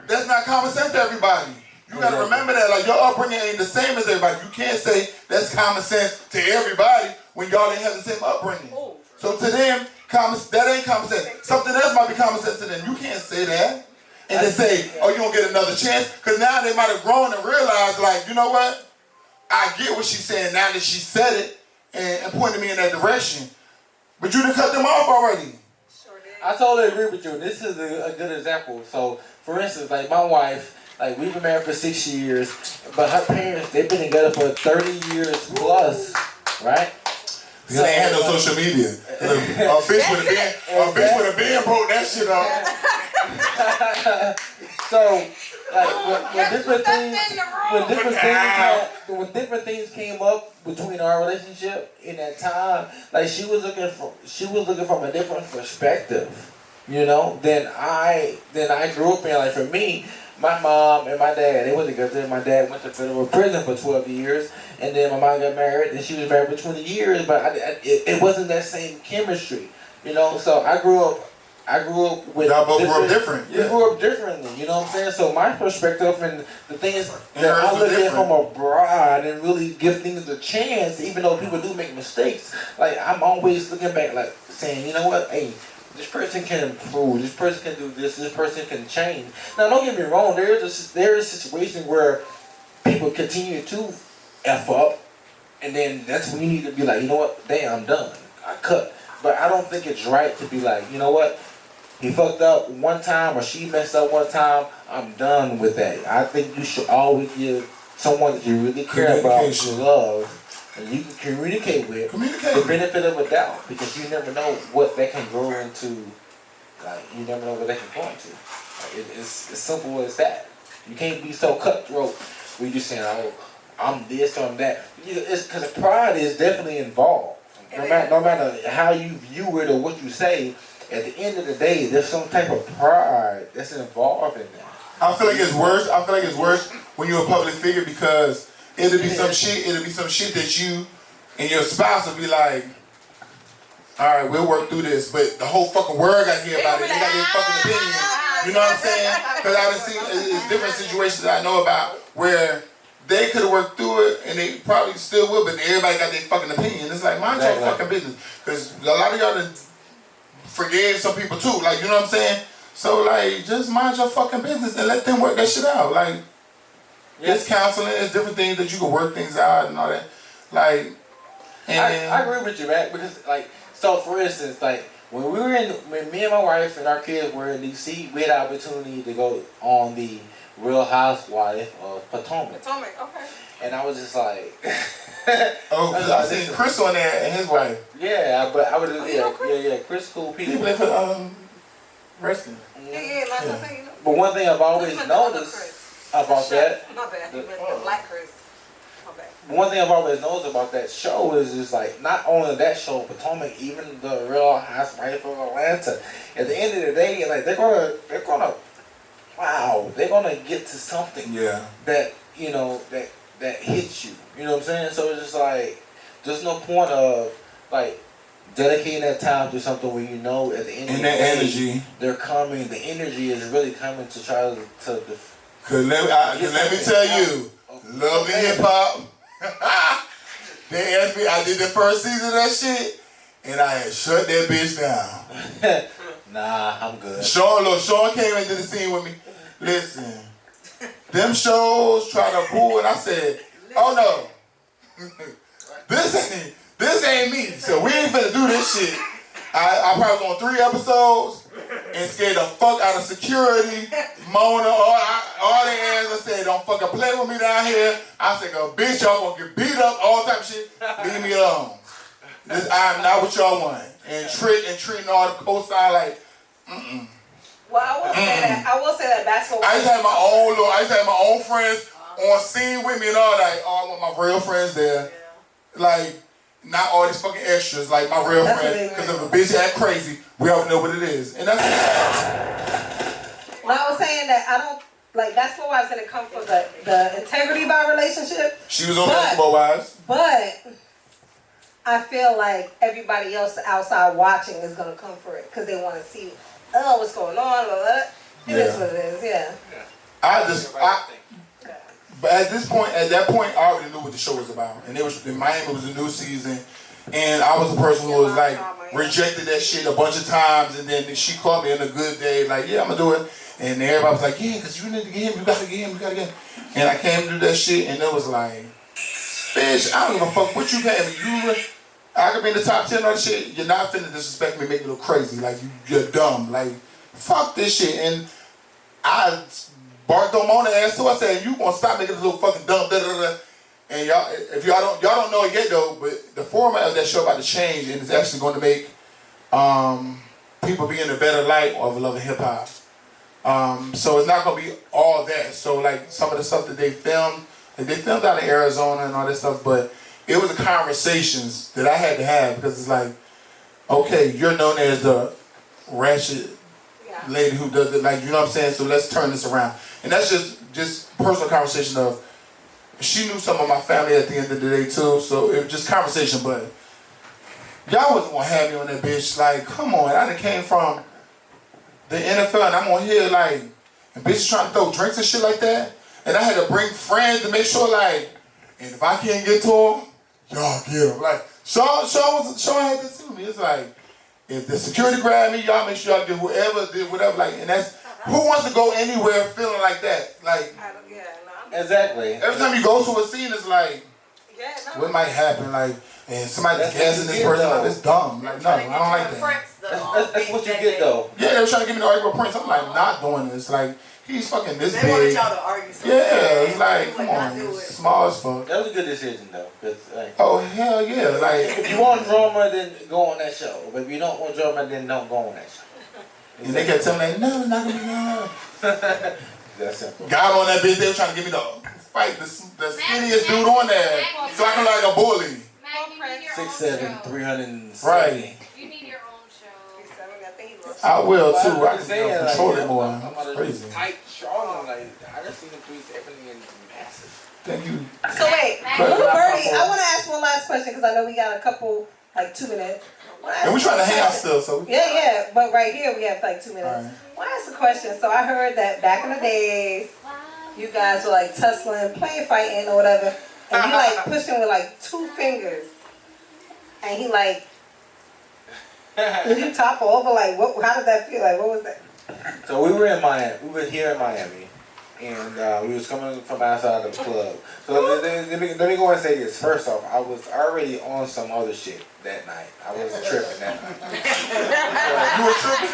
That's not common sense to everybody. You gotta remember that. Like your upbringing ain't the same as everybody. You can't say that's common sense to everybody when y'all ain't have the same upbringing. Ooh. So to them, that ain't common sense. Something else might be common sense to them. You can't say that. And then say, oh, you don't get another chance. Because now they might have grown and realized, like, you know what? I get what she's saying now that she said it and pointed me in that direction. But you done cut them off already. Sure did. I totally agree with you. This is a good example. So, for instance, like my wife, like we've been married for 6 years, but her parents, they've been together for 30 years plus, right? Because they ain't had no social media. A bitch with a band broke that shit off. So, like when different things came up between our relationship in that time, like she was looking from a different perspective, you know, than I grew up in. Like for me, my mom and my dad, they went together. My dad went to federal prison for 12 years, and then my mom got married, and she was married for 20 years, but it wasn't that same chemistry, you know. So I grew up with. Y'all both grew up different. We grew up differently, you know what I'm saying? So my perspective and the things that I look at from abroad and really give things a chance, even though people do make mistakes. Like I'm always looking back, like saying, you know what, hey. This person can improve. This person can do this. This person can change. Now, don't get me wrong. There is a situation where people continue to F up, and then that's when you need to be like, you know what? Damn, I'm done. I cut. But I don't think it's right to be like, you know what? He fucked up one time or she messed up one time. I'm done with that. I think you should always give someone that you really care about, you love, and you can communicate with the benefit of a doubt, because you never know what that can grow into. Like you never know what that can grow into. Like, it's as simple as that. You can't be so cutthroat where you just saying, "Oh, I'm this or I'm that." It's because pride is definitely involved. No matter how you view it or what you say, at the end of the day, there's some type of pride that's involved in that. I feel like it's worse when you're a public figure, because it'll be some shit that you and your spouse will be like, all right, we'll work through this, but the whole fucking world got to hear about it. They got their fucking opinion. You know what I'm saying? Because I've seen it's different situations that I know about where they could have worked through it, and they probably still will, but everybody got their fucking opinion. It's like, mind your fucking business. Because a lot of y'all forgave some people too. Like, you know what I'm saying? So like, just mind your fucking business and let them work that shit out. Like, it's counseling, it's different things that you can work things out and all that. Like, and I agree with you, Mac, because like, so for instance, like when me and my wife and our kids were in DC, we had the opportunity to go on the Real Housewife of Potomac. Potomac, okay. And I was just like, I seen Chris on there and his wife. Yeah, but I would Chris cool people. He play for wrestling. Yeah, like I say, you know. But one thing I've always noticed about that. My bad, the black Chris. My bad. One thing I've always noticed about that show is just like not only that show, Potomac, even the Real Housewife of Atlanta. At the end of the day, like they're gonna get to something that you know that hits you. You know what I'm saying? So it's just like there's no point of like dedicating that time to something where you know at the end of the day energy they're coming. The energy is really coming to try to. Cause let me tell you, love and hip hop. They asked me, I did the first season of that shit, and I had shut that bitch down. Nah, I'm good. Sean came into the scene with me. Listen, them shows try to boo, and I said, oh no, this ain't me. So we ain't finna do this shit. I probably was on 3 episodes and scared the fuck out of security. Mona, all they ass said, don't fucking play with me down here. I said, go, bitch, y'all gonna get beat up, all type of shit. Leave me alone. I'm not what y'all want. And treating all the cosign like, Well, I will say that basketball. I used to have my own friends on scene with me and all that. Oh, I want my real friends there. Like, not all these fucking extras, like my real friends. Because if a bitch act crazy, we already know what it is. And that's Well, I was saying that I don't, like, Basketball Wives didn't come for the integrity of our relationship. She was on Basketball Wives. But I feel like everybody else outside watching is going to come for it because they want to see, what's going on, blah, blah. It is what it is, yeah. But at that point, I already knew what the show was about. And it was in Miami, it was a new season. And I was the person who was like, rejected that shit a bunch of times. And then she called me on a good day, like, yeah, I'm gonna do it. And everybody was like, yeah, because you need to get him, you gotta get him. And I came to do that shit, and it was like, bitch, I don't give a fuck what you pay me. I could be in the top 10 or shit. You're not finna disrespect me, make me look crazy. Like, you're dumb. Like, fuck this shit. And I barked on Mona ass too. I said, you gonna stop making this little fucking dumb da-da-da-da. And y'all don't know it yet though, but the format of that show about to change, and it's actually going to make people be in a better light of love and hip hop. So it's not going to be all that. So like some of the stuff that they filmed out in Arizona and all that stuff, but it was the conversations that I had to have because it's like, okay, you're known as the ratchet lady who does it, like, you know what I'm saying? So let's turn this around. And that's just personal conversation of, she knew some of my family at the end of the day too, so it was just conversation, but y'all wasn't gonna have me on that bitch. Like, come on, I done came from the NFL and I'm on here like, and bitches trying to throw drinks and shit like that, and I had to bring friends to make sure like, and if I can't get to them, y'all get them. Like, Sean had this to me. It's like, if the security grab me, y'all make sure y'all get whoever did whatever, like, and that's, who wants to go anywhere feeling like that? Like, exactly. Every time you go to a scene, it's like, what might happen? Like, and somebody's gassing this person, like, it's dumb. Like, no, I don't like that. That's what you get though. Yeah, they were trying to get me to argue with Prince. I'm like, not doing this. Like, he's fucking this big. They wanted y'all to argue something. Yeah, it's like, come on, it's small as fuck. That was a good decision though. Like, oh, hell yeah. Like, if you want drama, then go on that show. But if you don't want drama, then don't go on that show. And they kept telling me, like, no, it's not gonna be no. That's simple. Got on that bitch, they were trying to get me to fight the skinniest dude on there. So I can like a bully. 6'7", 370. Right. You need your own show. I will too. I can saying, control like, it more. I'm It's crazy. tight, strong. Like, I just seen him 370 and massive. Thank you. So wait, Little Birdie, I want to ask one last question because I know we got a couple, like 2 minutes. And we're trying to hang out still, so. Yeah, but right here we have like 2 minutes. Right. I want to ask a question. So I heard that back in the days, you guys were like tussling, playing fighting or whatever, and you like pushed him with like 2 fingers, and he like Did you topple over? Like, what? How did that feel? Like, what was that? So we were in Miami. We were here in Miami, and we was coming from outside the club. So let me go and say this. First off, I was already on some other shit that night. I was tripping that night. You were tripping?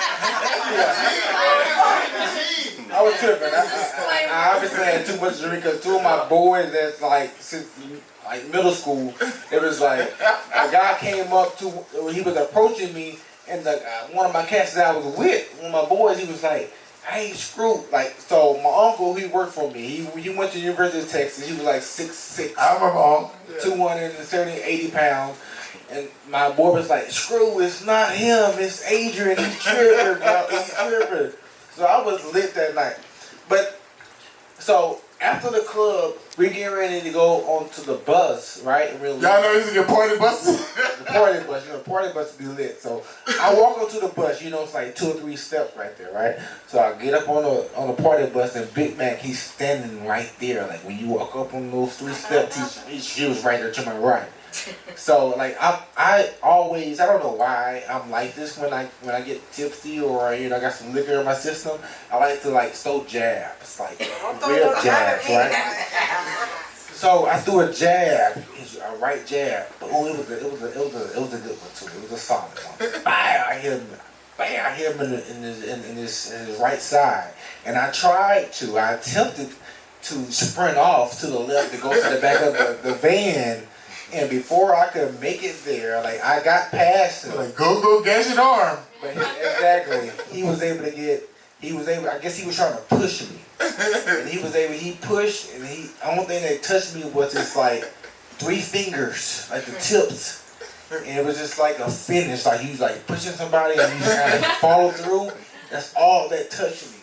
I was tripping. I obviously had too much to drink because two of my boys that's like since like middle school, it was like a guy came up to, he was approaching me, and one of my cats that I was with, one of my boys, he was like, "Hey, screw," like, so my uncle, he worked for me. He went to the University of Texas. He was like 6'6". I remember 270, 80 pounds. And my boy was like, "Screw, it's not him, it's Adrian, he's tripping, bro, he's tripping." So I was lit that night. But, so, after the club, we getting ready to go onto the bus, right? And y'all know you used to get party buses? the party bus, the party bus be lit. So I walk onto the bus, it's like 2 or 3 steps right there, right? So I get up on the party bus, and Big Mac, he's standing right there. Like when you walk up on those 3 steps, he was right there to my right. So like I always, I don't know why I'm like this when I get tipsy or I got some liquor in my system. I like to like throw jabs, like real jabs, right? So I threw a jab, a right jab. But it was a good one too. It was a solid one. Bam! I hit him in his right side, and I attempted to sprint off to the left to go to the back of the van. And before I could make it there, like I got past him. Like go get your arm. But exactly, I guess he was trying to push me. And he pushed, and the only thing that touched me was just like 3 fingers, like the tips. And it was just like a finish, like he was like pushing somebody and he just kind of followed through. That's all that touched me.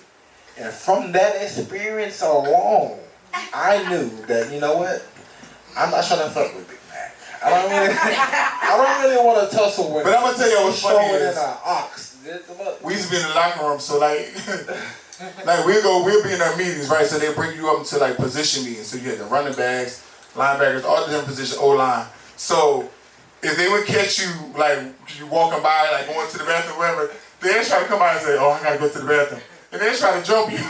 And from that experience alone, I knew that, you know what? I'm not trying to fuck with Big Mac. I don't really want to tussle with him. But I'm gonna tell you what's funny is, we used to be in the locker room, so like we'll be in our meetings, right? So they bring you up to like position meetings. So you had the running backs, linebackers, all the different positions, O-line. So if they would catch you like you walking by, like going to the bathroom, whatever, they'd try to come out and say, "Oh, I gotta go to the bathroom," and they'd try to jump you.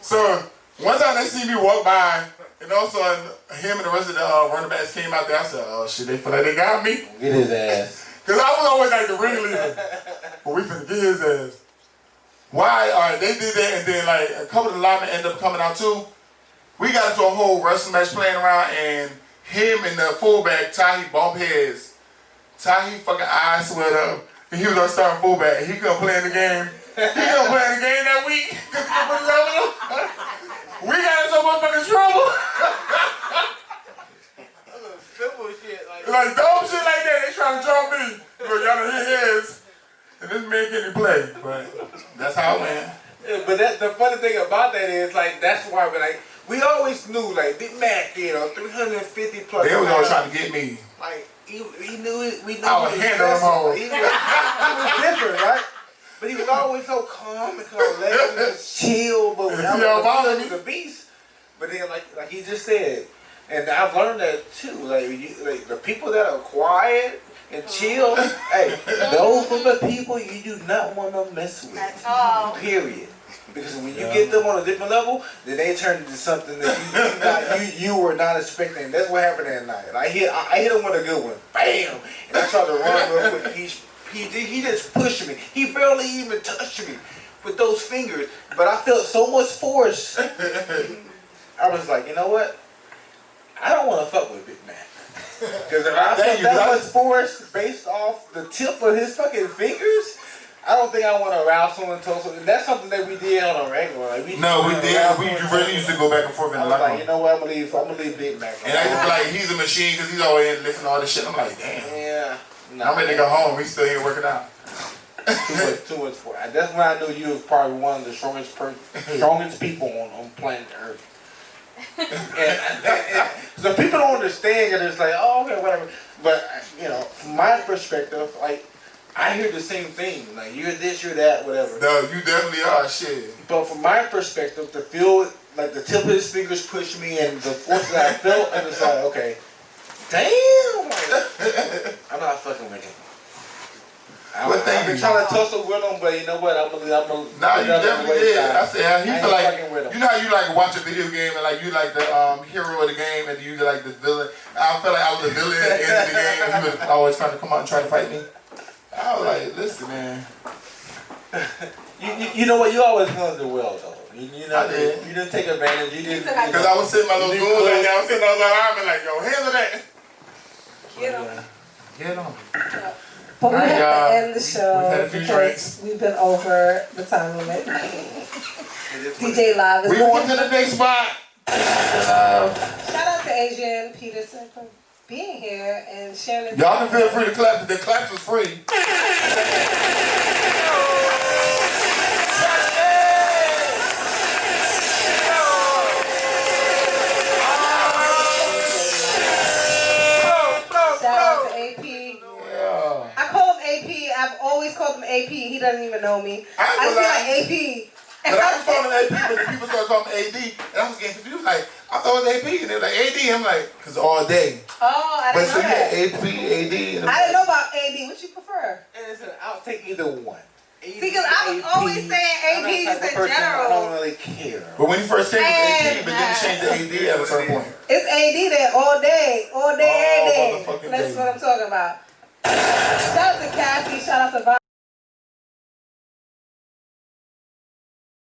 So one time they see me walk by. And also, him and the rest of the running backs came out there. I said, "Oh shit, they feel like they got me." Get his ass. Cause I was always like the ringleader. But we finna get his ass. Why? Alright, they did that, and then like a couple of the linemen ended up coming out too. We got into a whole wrestling match playing around, and him and the fullback, Tahi, bumped heads. Tahi fucking eyes sweat up, and he was our starting fullback. He couldn't play in the game. He couldn't play in the game that week. We got in so much fucking trouble. Simple shit like dumb shit like that. They trying to jump me. Y'all done hit heads. And this man can't play. But that's how it went. Yeah, but the funny thing about that is like that's why we always knew like Big Mac, 350 plus. They was always trying to get me. Like he knew it. We knew I was handling him home. He was different, right? But he was always so calm and collected and chill. But when he was a beast. But then, like he just said, and I've learned that too. Like the people that are quiet and chill, hey, those are the people you do not want to mess with. That's all. Period. Because when you get them on a different level, then they turn into something that you were not expecting. That's what happened that night. I hit him with a good one, bam, and I tried to run real quick. He just pushed me. He barely even touched me with those fingers, but I felt so much force. I was like, you know what? I don't want to fuck with Big Mac. Because if I felt that much force based off the tip of his fucking fingers, I don't think I want to arouse someone to someone. And that's something that we did on a regular. Like, we did. We really used to go back and forth in the locker room. You know what? I'm gonna leave Big Mac. And I just like he's a machine because he's always lifting all this shit. I'm like, damn. Yeah. No, I'm ready to go home. He's still here working out. Too much for. That's when I knew you was probably one of the strongest people on planet Earth. and so people don't understand that it's like, oh, okay, whatever. But from my perspective, like I hear the same thing. Like you're this, you're that, whatever. No, you definitely are shit. But from my perspective, to feel like the tip of his fingers pushed me, and the force that I felt, and it's like, okay, damn, like, I'm not fucking with him. What thing I've been you- trying to tussle with him, but you know what? I'm gonna. Nah, you definitely did. I said he I feel ain't like fucking with him. you know how you like watch a video game and like you like the hero of the game and you like the villain. I felt like I was the villain at the end of the game and he was always trying to come out and try to fight me. I was like, listen, man. You know what? You always handled it well though. You know, I did. you didn't take advantage. You didn't. Because I was sitting my little goon like that. I was sitting on the arm and like, yo, handle that. Get him. Get on. But we Alright, have to y'all. end the show We've had a few because drinks. we've been over the time limit. DJ Live is We going to the next spot. Shout out to Adrian Peterson for being here and sharing his Y'all can feel free to clap. The claps was free. Shout out to AP. Yeah. I call him AP. I've always called him AP. He doesn't even know me. I ain't I gonna feel lie. like AP. But I was calling AP, but the people started calling me AD, and I was getting confused. Like, I thought it was AP, and they were like, AD. I'm like, because all day. Oh, I But didn't so know yeah, that. AP, AD. And I didn't know about AD. What you prefer? And listen, I'll take either one. See, because I was always saying AP, you said I general. don't really care. But when he first came, it was And- AP, but then he changed to AD at a certain point. It's AD there all day, every day. motherfucking That's day. what I'm talking about. Shout out to Kathy. Shout out to Vi.